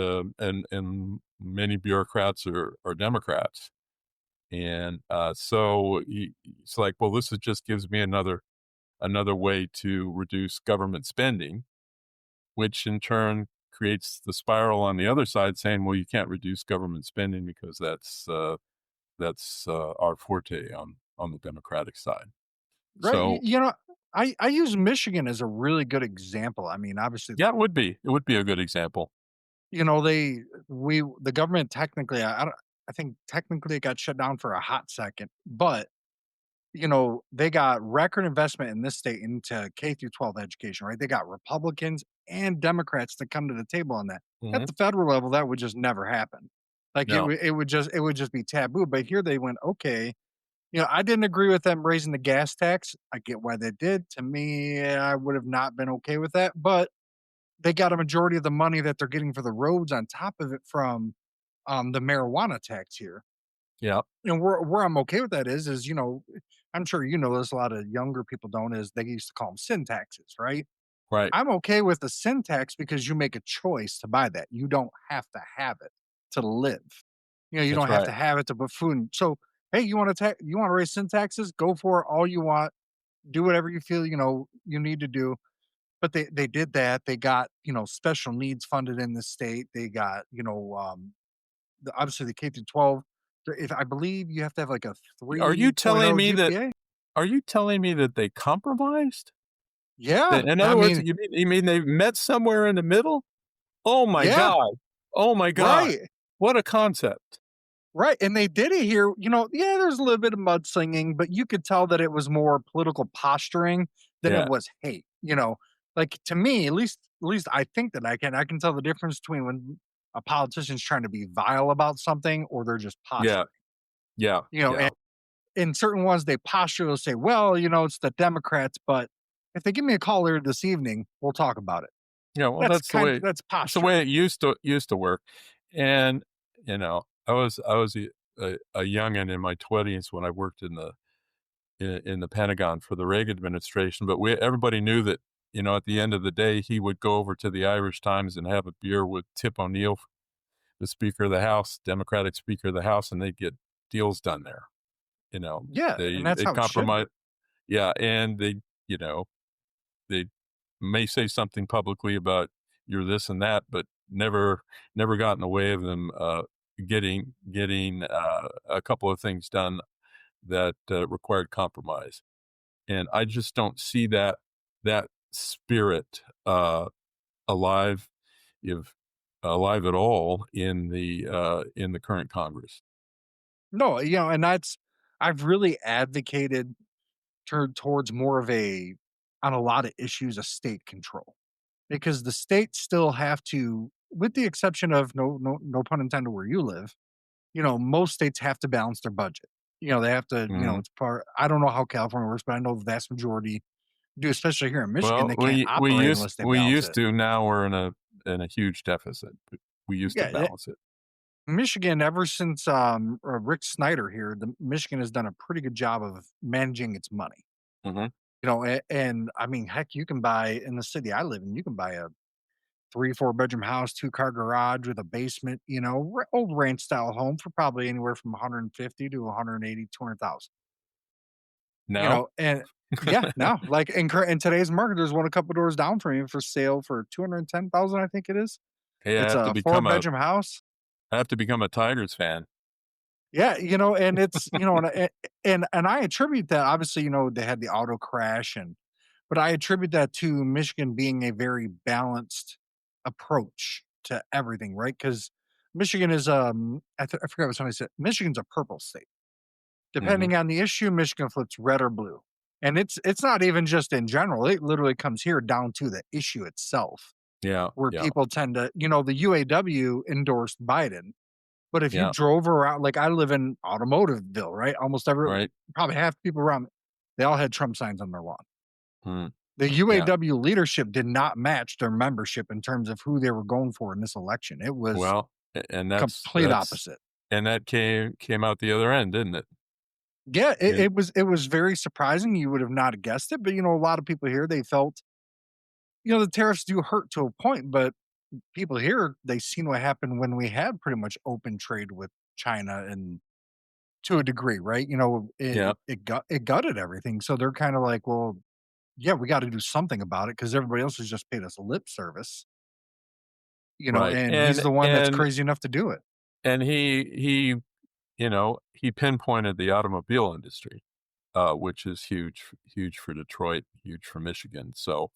many bureaucrats are Democrats, and it's like, well, this just gives me another way to reduce government spending, which in turn creates the spiral on the other side, saying, well, you can't reduce government spending because that's our forte on the Democratic side. Right. So I use Michigan as a really good example. I mean, obviously, yeah, it would be a good example. the government technically, I don't, I think technically it got shut down for a hot second, but they got record investment in this state into K through 12 education, right? They got Republicans and Democrats to come to the table on that. At Hmm. the federal level, that would just never happen. Like No, it would just be taboo. But here they went, okay, I didn't agree with them raising the gas tax. I get why they did. To me, I would have not been okay with that. But they got a majority of the money that they're getting for the roads on top of it from the marijuana tax here. yeah, And where I'm okay with that is I'm sure this. A lot of younger people don't. Is they used to call them sin taxes, right? right. I'm okay with the sin tax because you make a choice to buy that. You don't have to have it to live. You That's don't have right. to have it to put food in. So, hey, you want to raise sin taxes? Go for it all you want. Do whatever you feel, you need to do. But they did that. They got, special needs funded in the state. They got, obviously the K through 12. If I believe you have to have like a Are you telling 3.0 me that? GPA. Are you telling me that they compromised? Yeah. In I other words, mean, you mean they met somewhere in the middle? Oh my yeah, god! Oh my god! right. What a concept! Right, and they did it here, yeah, there's a little bit of mudslinging, but you could tell that it was more political posturing than it Yeah, was hate. Like, to me, at least I think that I can tell the difference between when a politician's trying to be vile about something or they're just yeah, posturing. yeah, yeah. And in certain ones, they posture, they'll say, "Well, it's the Democrats, but if they give me a call later this evening, we'll talk about it." Yeah, well, That's that's the way posturing. it used to work, and I was a youngin in my 20s when I worked in the Pentagon for the Reagan administration, but everybody knew that at the end of the day he would go over to the Irish Times and have a beer with Tip O'Neill, the Speaker of the House, Democratic Speaker of the House, and they'd get deals done there. Yeah, and that's They how it should compromise, work. yeah, and you know they may say something publicly about you're this and that, but never got in the way of them getting a couple of things done that required compromise. And I just don't see that spirit alive, if alive at all, in the current Congress. No, and I've really advocated towards more of on a lot of issues, a state control, because the states still have to, with the exception of no pun intended where you live, most states have to balance their budget. They have to, Mhm. it's part, I don't know how California works, but I know the vast majority do, especially here in Michigan. Well, They can't operate unless they we balance used it. to. Now we're in a huge deficit. But we used to Yeah. balance it. Michigan, ever since Rick Snyder here, the Michigan has done a pretty good job of managing its money. Mhm. And I mean, heck, you can buy in the city I live in, you can buy a 3, 4 bedroom house, 2-car garage with a basement, old ranch style home for probably anywhere from 150 to 180, 200,000. Now? And yeah, now like in today's market, there's one a couple doors down from you for sale for 210,000, I think it is. Hey, It's a 4 bedroom house. I have to become a Tigers fan. Yeah, and it's and I attribute that, obviously, they had the auto crash, but I attribute that to Michigan being a very balanced. approach to everything, right? Because Michigan is I forgot what somebody said. Michigan's a purple state. Mhm. Depending on the issue, Michigan flips red or blue. And it's not even just in general. It literally comes here down to the issue itself, Yeah, where yeah, people tend to, the UAW endorsed Biden. But if you yeah, drove around, like I live in Automotiveville, right? Almost right. probably half the people around, they all had Trump signs on their lawn. Mm, The yeah. UAW leadership did not match their membership in terms of who they were going for in this election. It was Well, and complete opposite. that came out the other end, didn't it? Yeah, it, And it was it was very surprising. You would have not guessed it, but a lot of people here they felt, the tariffs do hurt to a point, but people here they seen what happened when we had pretty much open trade with China and to a degree, right? yeah, It gutted everything. So they're kind of like, well, yeah, we got to do something about it because everybody else has just paid us lip service, right. and he's the one that's crazy enough to do it. And he pinpointed the automobile industry, which is huge for Detroit, huge for Michigan. So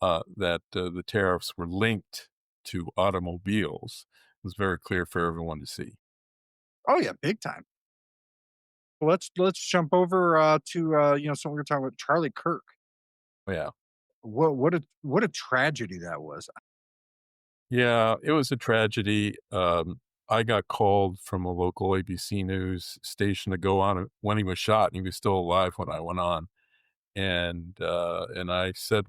that the tariffs were linked to automobiles was very clear for everyone to see. Oh yeah, big time. Well, let's jump over to something we're talking about Charlie Kirk. Yeah. What a tragedy that was. Yeah, it was a tragedy. I got called from a local ABC News station to go on when he was shot, and he was still alive when I went on. And I said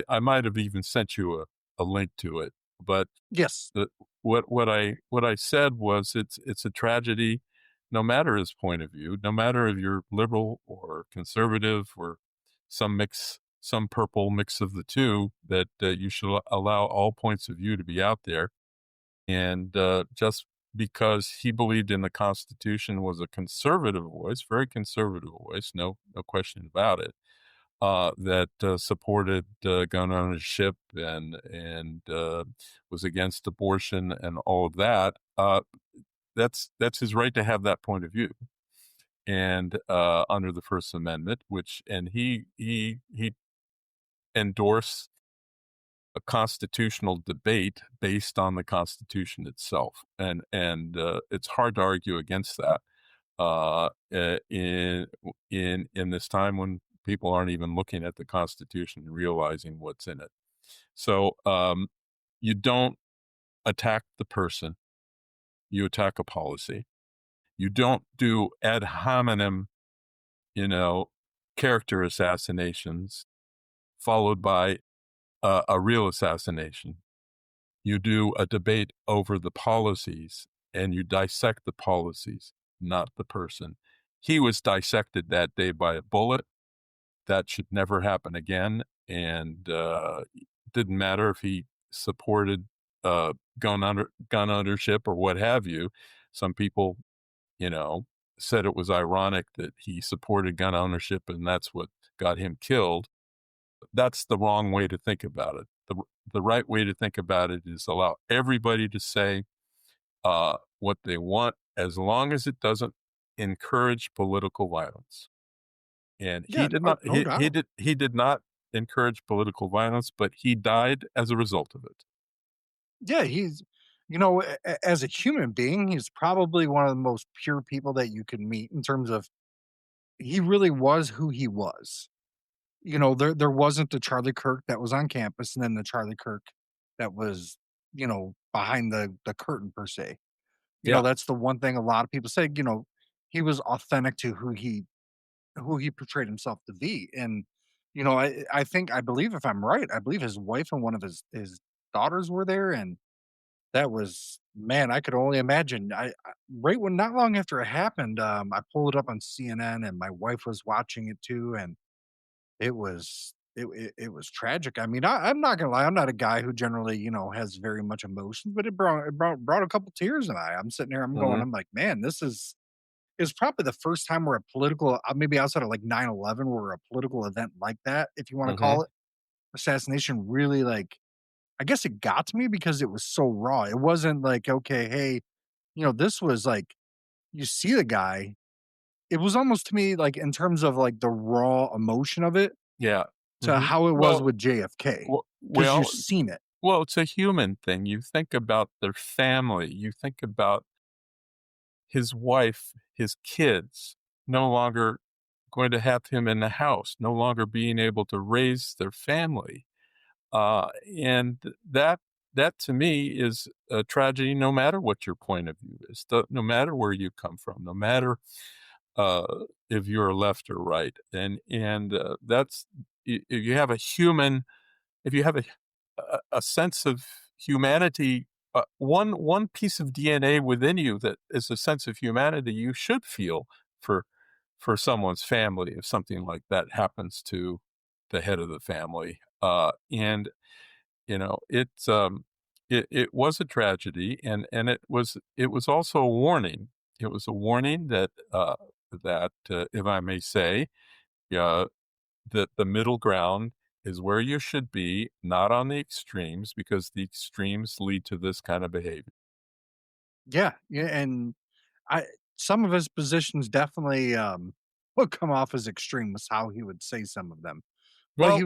I might have even sent you a link to it, but Yes. the what I said was it's a tragedy, no matter his point of view, no matter if you're liberal or conservative or some purple mix of the two, that you should allow all points of view to be out there. And just because he believed in the Constitution was a conservative voice, very conservative voice, no question about it, that supported gun ownership and was against abortion and all of that. That's his right to have that point of view, and under the First Amendment, and he endorsed a constitutional debate based on the Constitution itself, and it's hard to argue against that in this time when people aren't even looking at the Constitution and realizing what's in it. So you don't attack the person; you attack a policy. You don't do ad hominem, you know, character assassinations followed by a real assassination. You do a debate over the policies and you dissect the policies, not the person. He was dissected that day by a bullet. That should never happen again. And didn't matter if he supported gun ownership or what have you. Some people, you know, said it was ironic that he supported gun ownership and that's what got him killed. That's the wrong way to think about it. The right way to think about it is allow everybody to say what they want, as long as it doesn't encourage political violence. And he Yeah, did no, not no doubt. he did not encourage political violence, but he died as a result of it. Yeah, he's as a human being, he's probably one of the most pure people that you can meet in terms of he really was who he was. There wasn't the Charlie Kirk that was on campus and then the Charlie Kirk that was, behind the curtain per se. Yeah, That's the one thing a lot of people say, he was authentic to who he portrayed himself to be. And, I believe if I'm right, I believe his wife and one of his daughters were there. And that was, man, I could only imagine. Right when not long after it happened, I pulled it up on CNN and my wife was watching it too. And it was tragic. I mean, I'm not gonna lie, I'm not a guy who generally, has very much emotions, but it brought a couple tears in my eye. I'm sitting here, hmm I'm like, man, this is probably the first time where a political, maybe outside of like 9/11, where a political event like that, if you want to hmm call it, assassination, really like, I guess it got to me because it was so raw. It wasn't like, okay, hey, this was like, you see the guy. It was almost to me like in terms of like the raw emotion of it yeah. to how it was Well, with JFK, because 'cause you've well, seen it. Well, it's a human thing. You think about their family. You think about his wife, his kids, no longer going to have him in the house, no longer being able to raise their family. And that to me is a tragedy no matter what your point of view is, no matter where you come from, no matter if you're left or right. And that's if you have a human, if you have a sense of humanity, one piece of DNA within you that is a sense of humanity, you should feel for someone's family if something like that happens to the head of the family. And it was a tragedy, and it was also a warning. It was a warning that if I may say, uh, that the middle ground is where you should be, not on the extremes, because the extremes lead to this kind of behavior. Yeah, yeah, and I some of his positions definitely, would come off as extreme with how he would say some of them, but Well, he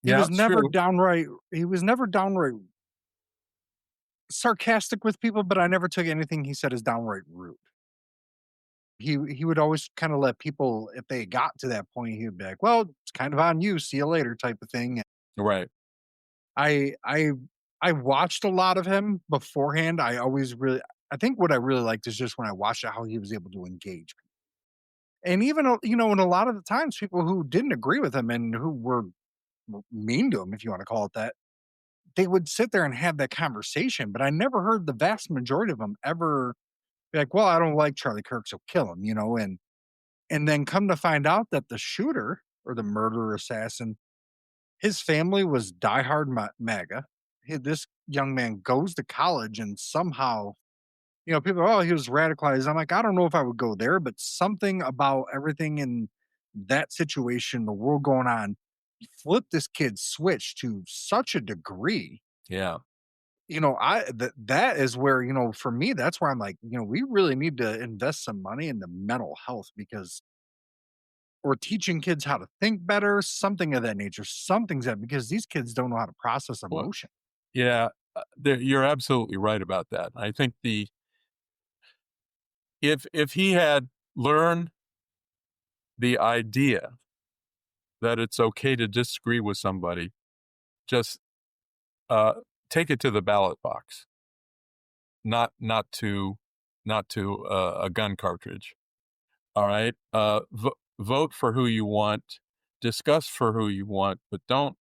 yeah, was it's never true. downright he was never downright sarcastic with people, but I never took anything he said as downright rude. He would always kinda let people, if they got to that point, he would be like, "Well, it's kind of on you, see you later," type of thing. Right. I I I watched a lot of him beforehand. I think what I really liked is just when I watched how he was able to engage. And even, and a lot of the times people who didn't agree with him and who were mean to him, if you want to call it that, they would sit there and have that conversation. But I never heard the vast majority of them ever be like, "Well, I don't like Charlie Kirk, so kill him," and then come to find out that the shooter or the murderer assassin, his family was diehard MAGA. This young man goes to college and somehow, people are, "Oh, he was radicalized." I'm like, I don't know if I would go there, but something about everything in that situation, the world going on, flipped this kid's switch to such a degree. Yeah. That is where, for me, that's where I'm like, we really need to invest some money into mental health because we're teaching kids how to think better, something of that nature. Something's that because these kids don't know how to process Well, emotion. yeah, you're absolutely right about that. I think the if he had learned the idea that it's okay to disagree with somebody, just uh, take it to the ballot box, not to a gun cartridge. All right, vote for who you want, discuss for who you want, but don't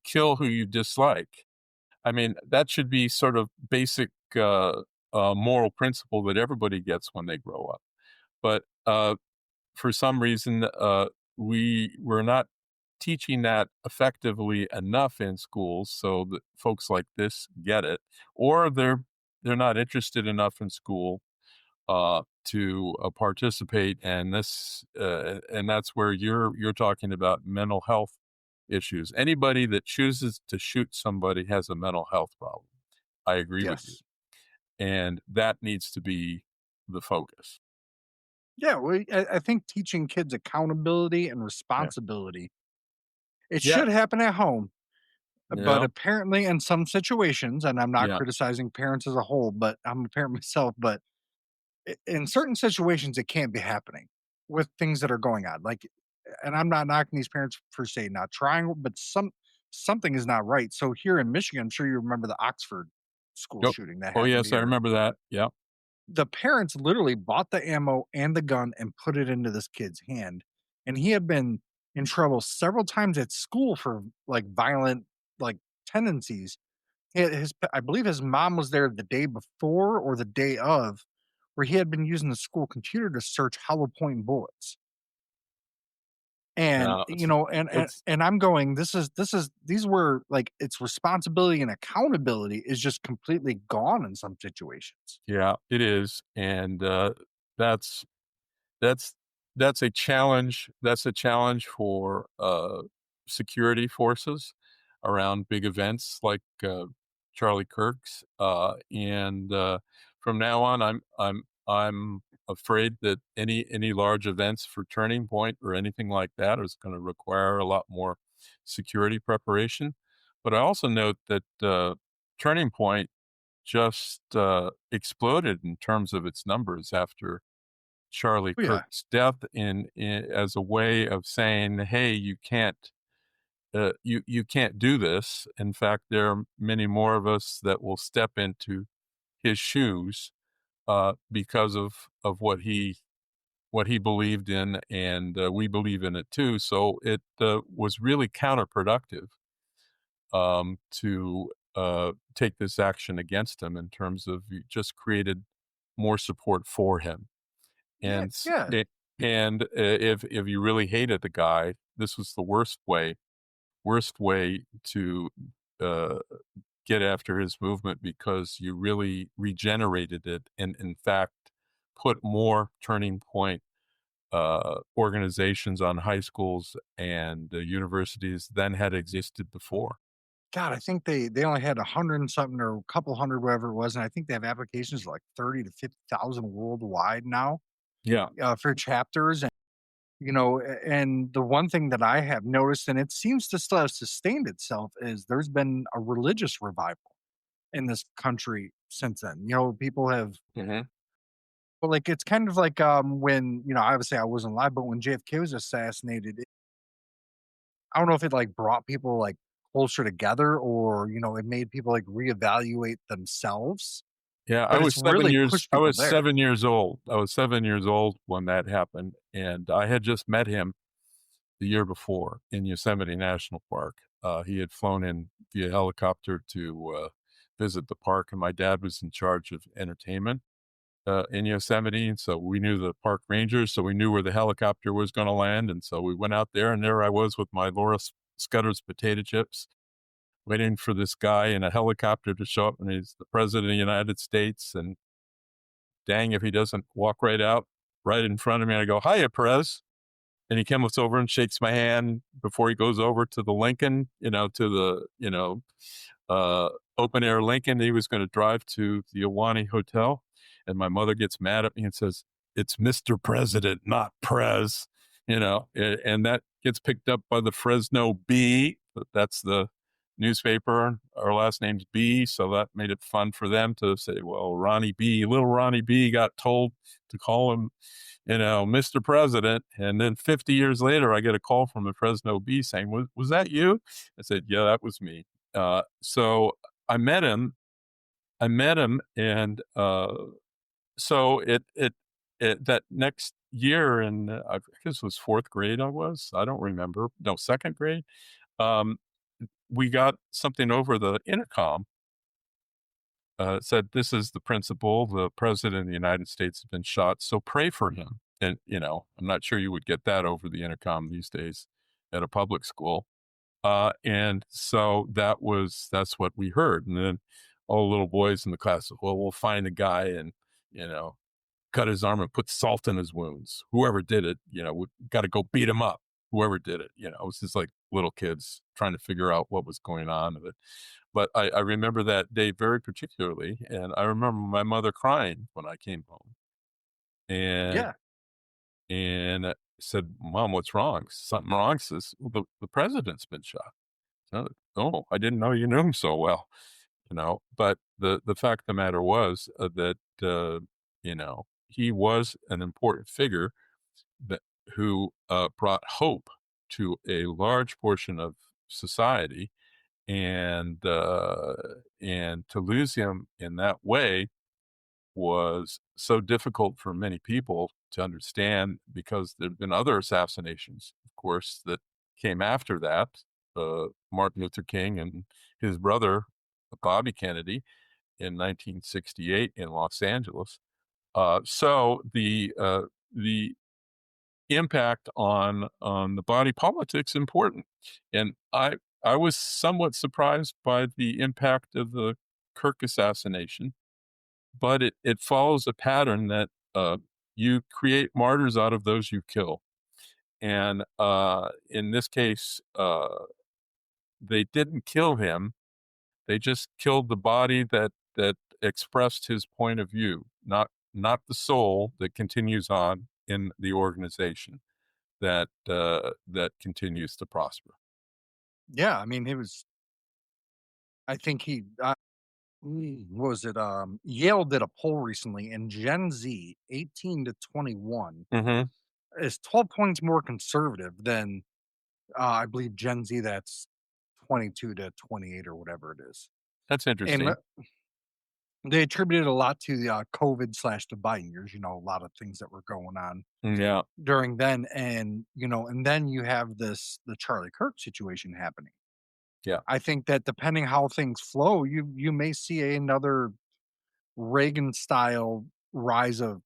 kill who you dislike. I mean, that should be sort of basic moral principle that everybody gets when they grow up. But for some reason, we're not teaching that effectively enough in schools, so that folks like this get it, or they're not interested enough in school to participate. And that's where you're talking about mental health issues. Anybody that chooses to shoot somebody has a mental health problem. I agree with you, Yes. and that needs to be the focus. Yeah, well, I think teaching kids accountability and Yeah. responsibility, it Yeah. should happen at home, but Yeah. apparently in some situations, and I'm not Yeah. criticizing parents as a whole, but I'm a parent myself, but in certain situations, it can't be happening with things that are going on. Like, and I'm not knocking these parents for say not trying, but something is not right. So here in Michigan, I'm sure you remember the Oxford school Yep. shooting that Oh, happened yes, I here. remember that. Yeah. The parents literally bought the ammo and the gun and put it into this kid's hand. And he had been in trouble several times at school for like violent like tendencies. I believe his mom was there the day before or the day of, where he had been using the school computer to search hollow point bullets. And Yeah. It's and I'm going, this is these were like it's responsibility and accountability is just completely gone in some situations. yeah, it is, and that's that's that's a challenge. That's a challenge for security forces around big events like Charlie Kirk's. And from now on, I'm afraid that any large events for Turning Point or anything like that is going to require a lot more security preparation. But I also note that Turning Point just exploded in terms of its numbers after Charlie Oh, yeah. Kirk's death, as a way of saying, "Hey, you can't do this." In fact, there are many more of us that will step into his shoes because of what he believed in, and we believe in it too. So it was really counterproductive to take this action against him in terms of you just created more support for him. Yeah, And yeah. if you really hated the guy, this was the worst way to uh, get after his movement because you really regenerated it and in fact put more Turning Point organizations on high schools and universities than had existed before. God, I think they only had 100 and something or a couple hundred, whatever it was, and I think they have applications like 30 to 50,000 worldwide now, Yeah. for chapters. And, and the one thing that I have noticed, and it seems to still have sustained itself, is there's been a religious revival in this country since then. People have, Hmm. well, like, it's kind of like, when, obviously I wasn't alive, but when JFK was assassinated, I don't know if it, like, brought people, like, closer together, or, it made people, like, reevaluate themselves, Yeah, but it's really pushed I people was there. 7 years old. I was 7 years old when that happened, and I had just met him the year before in Yosemite National Park. He had flown in via helicopter to visit the park, and my dad was in charge of entertainment in Yosemite, and so we knew the park rangers, so we knew where the helicopter was going to land, and so we went out there, and there I was with my Laura Scudder's potato chips, waiting for this guy in a helicopter to show up, and he's the president of the United States, and dang if he doesn't walk right out right in front of me. And I go, "Hiya, Perez." And he comes over and shakes my hand before he goes over to the Lincoln, to the, uh, open air Lincoln. He was going to drive to the Awani Hotel. And my mother gets mad at me and says, "It's Mr. President, not Prez," and that gets picked up by the Fresno Bee. That's the newspaper. Our last name's B. So that made it fun for them to say, well, little Ronnie B got told to call him Mr. President. And then 50 years later, I get a call from the Fresno Bee saying, was that you? I said, yeah, that was me. So I met him. And so that next year in, I guess it was fourth grade, I don't remember. No, second grade. Um, we got something over the intercom. Said, "This is the principal. The president of the United States has been shot, so pray for him." And, I'm not sure you would get that over the intercom these days at a public school. And so that's what we heard. And then all the little boys in the class said, "Well, we'll find a guy and, you know, cut his arm and put salt in his wounds. Whoever did it, we got to go beat him up. Whoever did it, it was just like little kids trying to figure out what was going on with it." But I remember that day very particularly, and I remember my mother crying when I came home, and Yeah. said, "Mom, what's wrong? Something wrong?" Says, "Well, the president's been shot." So, "Oh, I didn't know you knew him so well." But the fact of the matter was that he was an important figure that who brought hope to a large portion of society, and to lose him in that way was so difficult for many people to understand because there have been other assassinations, of course, that came after that. Martin Luther King and his brother Bobby Kennedy in 1968 in Los Angeles. So the impact on the body politic's important, and I was somewhat surprised by the impact of the Kirk assassination, but it follows a pattern that you create martyrs out of those you kill, and in this case, they didn't kill him; they just killed the body that expressed his point of view, not the soul that continues on in the organization that continues to prosper. Yeah, I mean, he was I think what was it? Yale did a poll recently, and Gen Z, 18 to 21, Hmm. is 12 points more conservative than I believe Gen Z that's 22 to 28 or whatever it is. That's And interesting. they attributed a lot to the COVID slash the Biden years, a lot of things that were going on Yeah, during then. And, and then you have the Charlie Kirk situation happening. yeah, I think that depending how things flow, you may see another Reagan style rise of,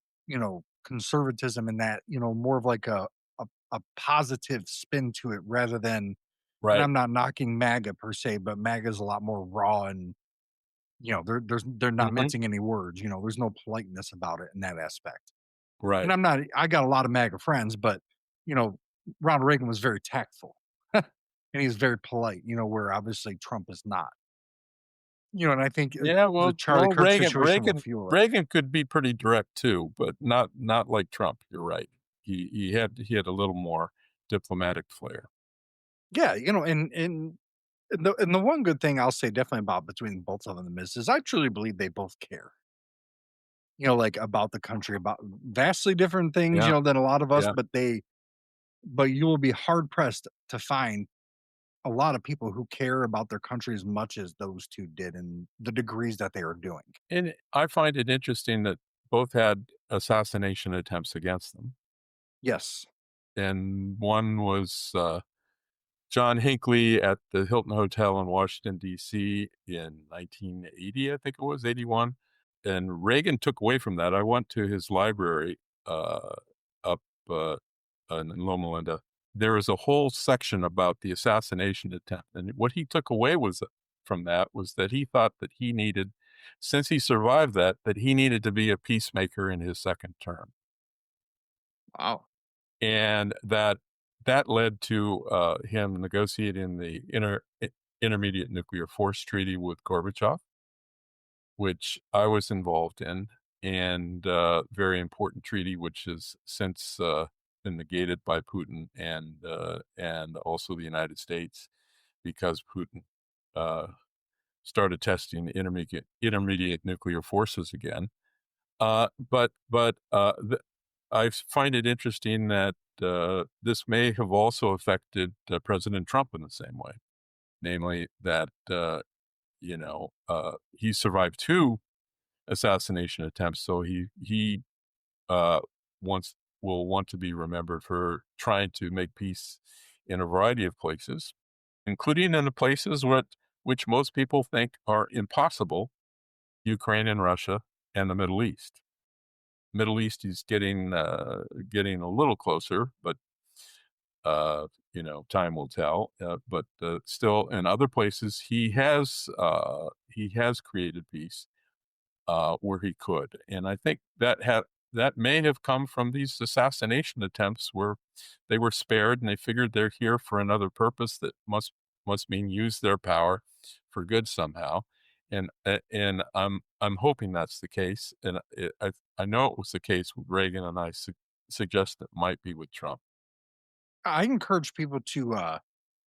conservatism in that, more of like a positive spin to it rather than, and right. I'm not knocking MAGA per se, but MAGA is a lot more raw and, they're not Hmm. mincing any words, there's no politeness about it in that aspect. And Right. I got a lot of MAGA friends, but, you know, Ronald Reagan was very tactful and he's very polite, where obviously Trump is not. And I think Yeah, the well, Charlie Kirk Reagan, situation will Reagan, fuel it. Reagan could be pretty direct too, but not like Trump. You're right. He had a little more diplomatic flair. Yeah, and the one good thing I'll say definitely about between both of them is I truly believe they both care. Like about the country, about vastly different things, Yeah, than a lot of us, yeah. but you will be hard pressed to find a lot of people who care about their country as much as those two did and the degrees that they are doing. And I find it interesting that both had assassination attempts against them, Yes. and one was John Hinckley at the Hilton Hotel in Washington, D.C. in 1980, I think it was, 81. And Reagan took away from that. I went to his library uh, up in Loma Linda. There is a whole section about the assassination attempt. And what he took away was from that was that he thought that he needed, since he survived that, that he needed to be a peacemaker in his second term. Wow. And that led to him negotiating the intermediate nuclear force treaty with Gorbachev, which I was involved in, and very important treaty, which has since been negated by Putin and also the United States because Putin uh, started testing intermediate nuclear forces again. But I find it interesting that this may have also affected President Trump in the same way, namely that he survived two assassination attempts, so he uh, wants will want to be remembered for trying to make peace in a variety of places, including in the places which most people think are impossible: Ukraine and Russia and the Middle East. Middle East is getting a little closer, but time will tell. But still, in other places, he has created peace where he could, and I think that may have come from these assassination attempts where they were spared and they figured they're here for another purpose that must mean use their power for good somehow. And I'm hoping that's the case, and I know it was the case with Reagan, and I suggest it might be with Trump. I encourage people to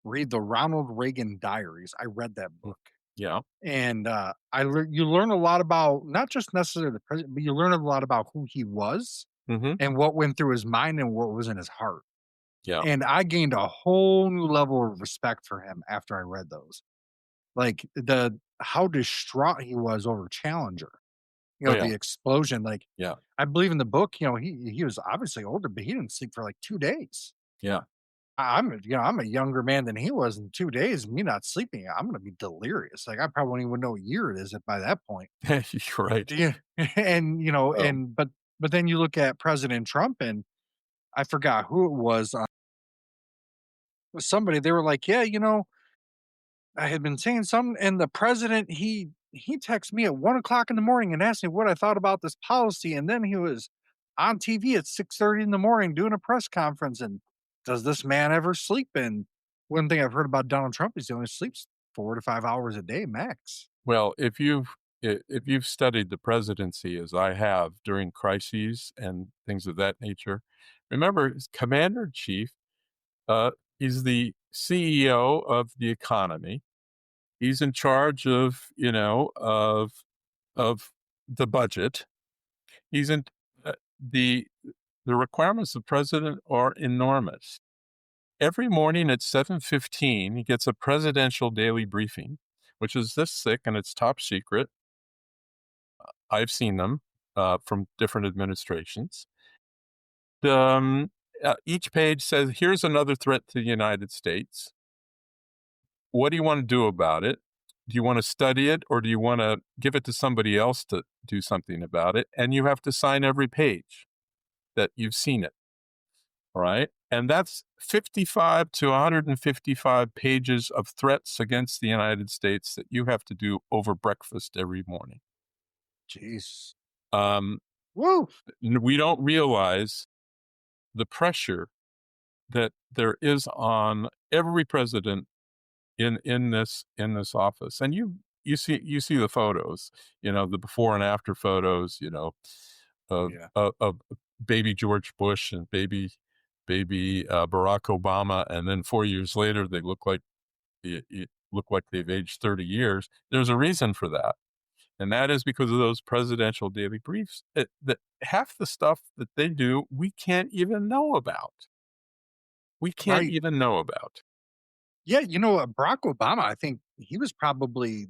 read the Ronald Reagan Diaries. I read that Mm. book. Yeah. And you learn a lot about not just necessarily the president, but you learn a lot about who he was Hmm. and what went through his mind and what was in his heart. Yeah. And I gained a whole new level of respect for him after I read those. Like the how distraught he was over Challenger, Oh yeah. the explosion. Like Yeah. I believe in the book, he was obviously older, but he didn't sleep for like 2 days. Yeah. I'm a younger man than he was in 2 days. Me not sleeping, I'm gonna be delirious. Like I probably won't even know what year it is at by that point. You're right. Yeah, and So but then you look at President Trump, and I forgot who it was. Somebody they were like, yeah, I had been saying something, and the president he texted me at 1 o'clock in the morning and asked me what I thought about this policy, and then he was on TV at 6:30 in the morning doing a press conference. And does this man ever sleep? And one thing I've heard about Donald Trump is he only sleeps 4 to 5 hours a day max. well, if you've studied the presidency as I have during crises and things of that nature, remember, as commander in chief, he's the CEO of the economy. He's in charge of, of the budget. He's in uh, the the requirements of the president are enormous. Every morning at 7:15, he gets a presidential daily briefing, which is this thick and it's top secret. I've seen them from different administrations. Each page says, "Here's another threat to the United States. What do you want to do about it? Do you want to study it or do you want to give it to somebody else to do something about it?" And you have to sign every page that you've seen it. All right. And that's 55 to 155 pages of threats against the United States that you have to do over breakfast every morning. Jeez. Um, Woo! we don't realize the pressure that there is on every president in this office. And you see the photos, the before and after photos, of Yeah. baby George Bush and baby Barack Obama, and then 4 years later they look like they've aged 30 years. There's a reason for that, and that is because of those presidential daily briefs. That half the stuff that they do we can't even know about. We can't Right. even know about. Yeah, Barack Obama, I think he was probably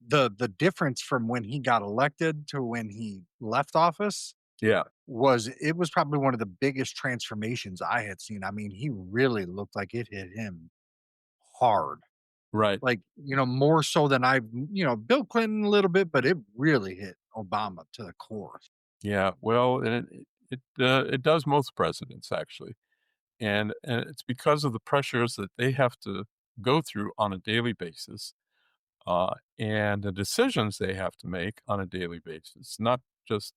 the difference from when he got elected to when he left office Yeah, was probably one of the biggest transformations I had seen. I mean, he really looked like it hit him hard. right. Like, more so than Bill Clinton a little bit, but it really hit Obama to the core. Yeah, well, and it does most presidents actually, and it's because of the pressures that they have to go through on a daily basis, and the decisions they have to make on a daily basis. Not just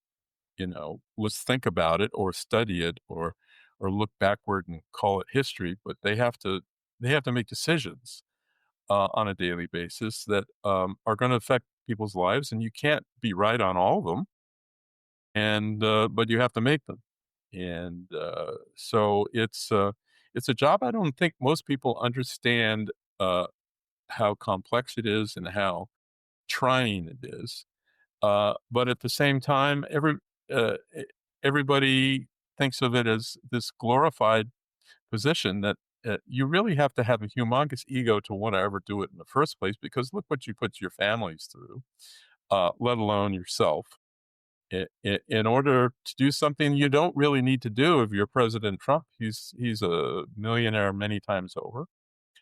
let's think about it or study it or look backward and call it history, but they have to make decisions on a daily basis that are going to affect people's lives, and you can't be right on all of them, and but you have to make them. And so it's a job I don't think most people understand uh, how complex it is and how trying it is. But at the same time, everybody thinks of it as this glorified position that you really have to have a humongous ego to want to ever do it in the first place, because look what you put your families through, let alone yourself. In order to do something you don't really need to do if you're President Trump. He's a millionaire many times over.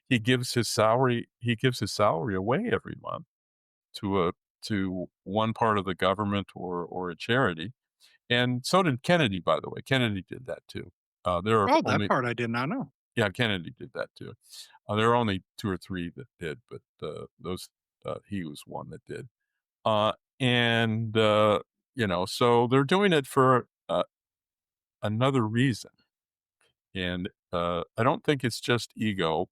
He gives his salary away every month to one part of the government or a charity. And so did Kennedy, by the way. Kennedy did that too. There are Oh, that only part I did not know. Yeah, Kennedy did that too. There are only two or three that did, but those he was one that did. And so they're doing it for another reason. And I don't think it's just ego.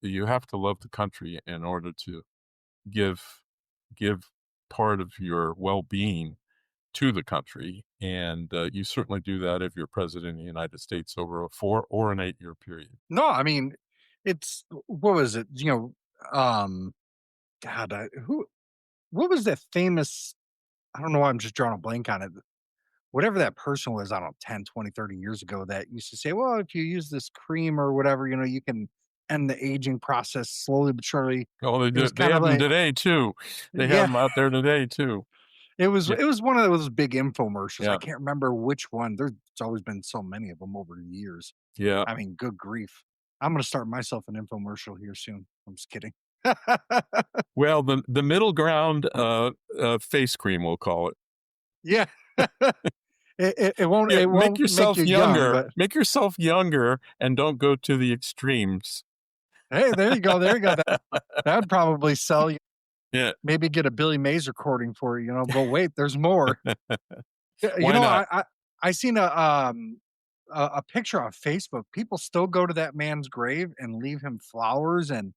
You have to love the country in order to give give part of your well-being to the country, and you certainly do that if you're president of the United States over a 4 or an 8-year period. No, I mean, it's what was it? God, what was that famous? I don't know why I'm just drawing a blank on it. Whatever that person was, I don't know, 10, 20, 30 years ago that used to say, well, if you use this cream or whatever, you can end the aging process slowly but surely. Oh, they It was do. They kind of have them like, today too. They have yeah, them out there today too. it was Yeah, it was one of those big infomercials. I yeah, can't remember which one. There's always been so many of them over the years. yeah. I mean, good grief. I'm gonna start myself an infomercial here soon. I'm just kidding. Well, the middle ground, face cream, we'll call it. Yeah. It won't Yeah, it make won't make you yourself young, younger. but Make yourself younger, and don't go to the extremes. hey, there you go, there you go. That'd probably sell you. Yeah, Maybe get a Billy Mays recording for you, but wait, there's more. Yeah, why not? I seen a picture on Facebook. People still go to that man's grave and leave him flowers, and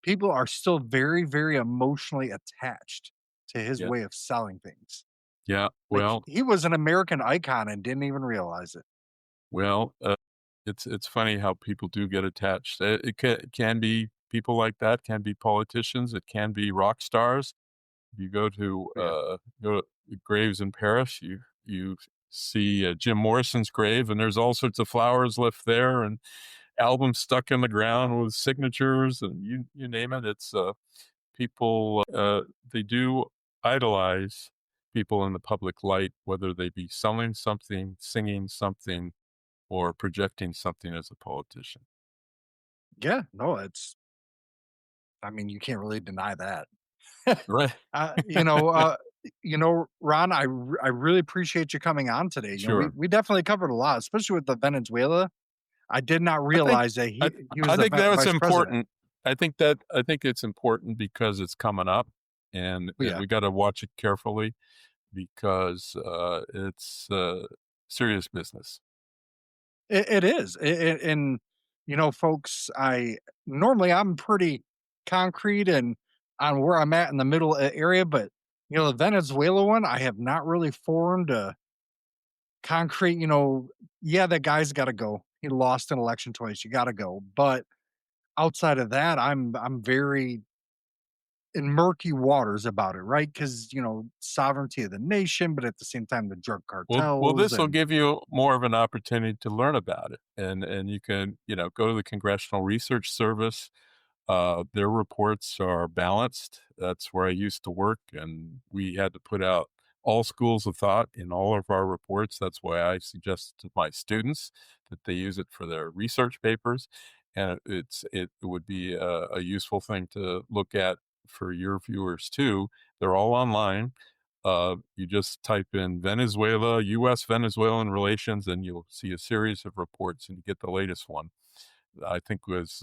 people are still very, very emotionally attached to his Yeah, way of selling things. yeah. Like, Well, he was an American icon and didn't even realize it. well, it's funny how people do get attached. It can be people like that can be politicians. It can be rock stars. If you Yeah. go to graves in Paris, you see Jim Morrison's grave, and there's all sorts of flowers left there, and albums stuck in the ground with signatures, and you name it. It's people they do idolize people in the public light, whether they be selling something, singing something, or projecting something as a politician. Yeah, no, it's I mean, you can't really deny that. Right. Uh, you know, Ron, I really appreciate you coming on today. We Sure. definitely covered a lot, especially with the Venezuela. I did not I think realize that I he was I the think that was vice president. important. I think it's important because it's coming up, and Yeah, we gotta watch it carefully because, it's, serious business. it is. And folks, I normally I'm pretty concrete and on where I'm at in the middle area, but the Venezuela one, I have not really formed a concrete. Yeah, that guy's got to go. He lost an election twice. You got to go. But outside of that, I'm very in murky waters about it, right? Because sovereignty of the nation, but at the same time, the drug Well, cartels this will and give you more of an opportunity to learn about it, and you can, go to the Congressional Research Service. Their reports are balanced. That's where I used to work, and we had to put out all schools of thought in all of our reports. That's why I suggest to my students that they use it for their research papers, and it would be a useful thing to look at for your viewers too. They're all online. You just type in Venezuela, U.S. Venezuelan relations, and you'll see a series of reports, and you get the latest one. I think was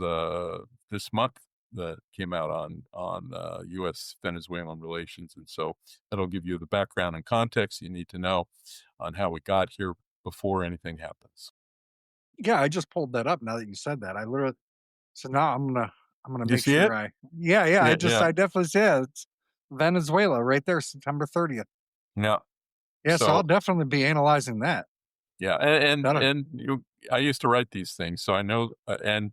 this month that came out on U.S. Venezuelan relations, and so that'll give you the background and context you need to know on how we got here before anything happens. yeah, I just pulled that up now that you said that. I literally so now I'm gonna You make see sure it? yeah, Yeah, yeah, I definitely see it. It's Venezuela right there, September 30th. yeah. Yeah, so I'll So definitely be analyzing that. yeah, That'll I used to write these things, so I know, and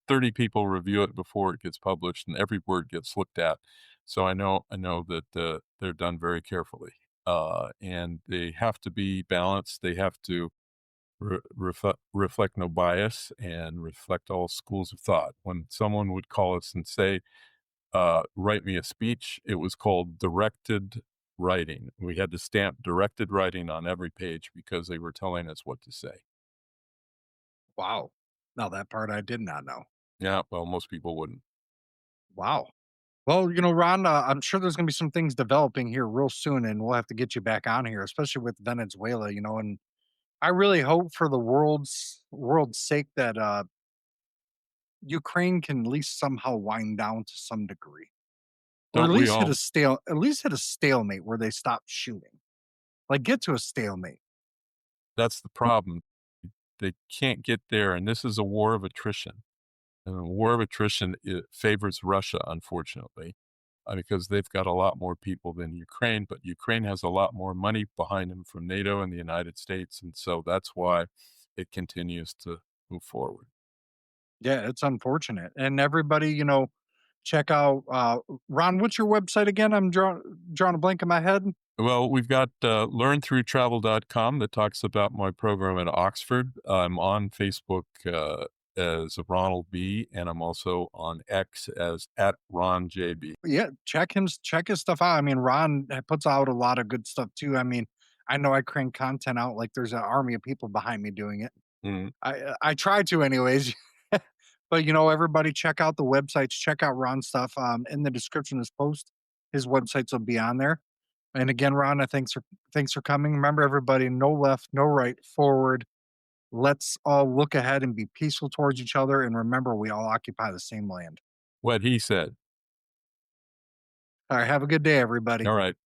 30 people review it before it gets published, and every word gets looked at. So I know that they're done very carefully, and they have to be balanced. They have to reflect no bias and reflect all schools of thought. When someone would call us and say, write me a speech. It was called directed writing. We had to stamp directed writing on every page because they were telling us what to say. wow. Now that part I did not know. Yeah, well, most people wouldn't. Wow. Well, Ron, I'm sure there's gonna be some things developing here real soon, and we'll have to get you back on here, especially with Venezuela, and I really hope for the world's sake that Ukraine can at least somehow wind down to some degree. Or Don't we all? at least hit a stalemate where they stop shooting. Like get to a stalemate. That's the problem. They can't get there, and this is a war of attrition. And a war of attrition it favors Russia, unfortunately, because they've got a lot more people than Ukraine, but Ukraine has a lot more money behind them from NATO and the United States, and so that's why it continues to move forward. Yeah, it's unfortunate. And everybody, check out Ron, what's your website again? I'm drawing a blank in my head. Well, we've got learnthroughtravel.com that talks about my program at Oxford. I'm on Facebook as Ronald B, and I'm also on X as at Ron JB. Yeah, check his stuff out. I mean, Ron puts out a lot of good stuff too. I mean, I know I crank content out like there's an army of people behind me doing it. Mm. I try to anyways. But everybody check out the websites, check out Ron's stuff. In the description of this post, his websites will be on there. And again, Ron, thanks for coming. Remember, everybody, no left, no right, forward. Let's all look ahead and be peaceful towards each other. And remember, we all occupy the same land. What he said. All right, have a good day, everybody. All right.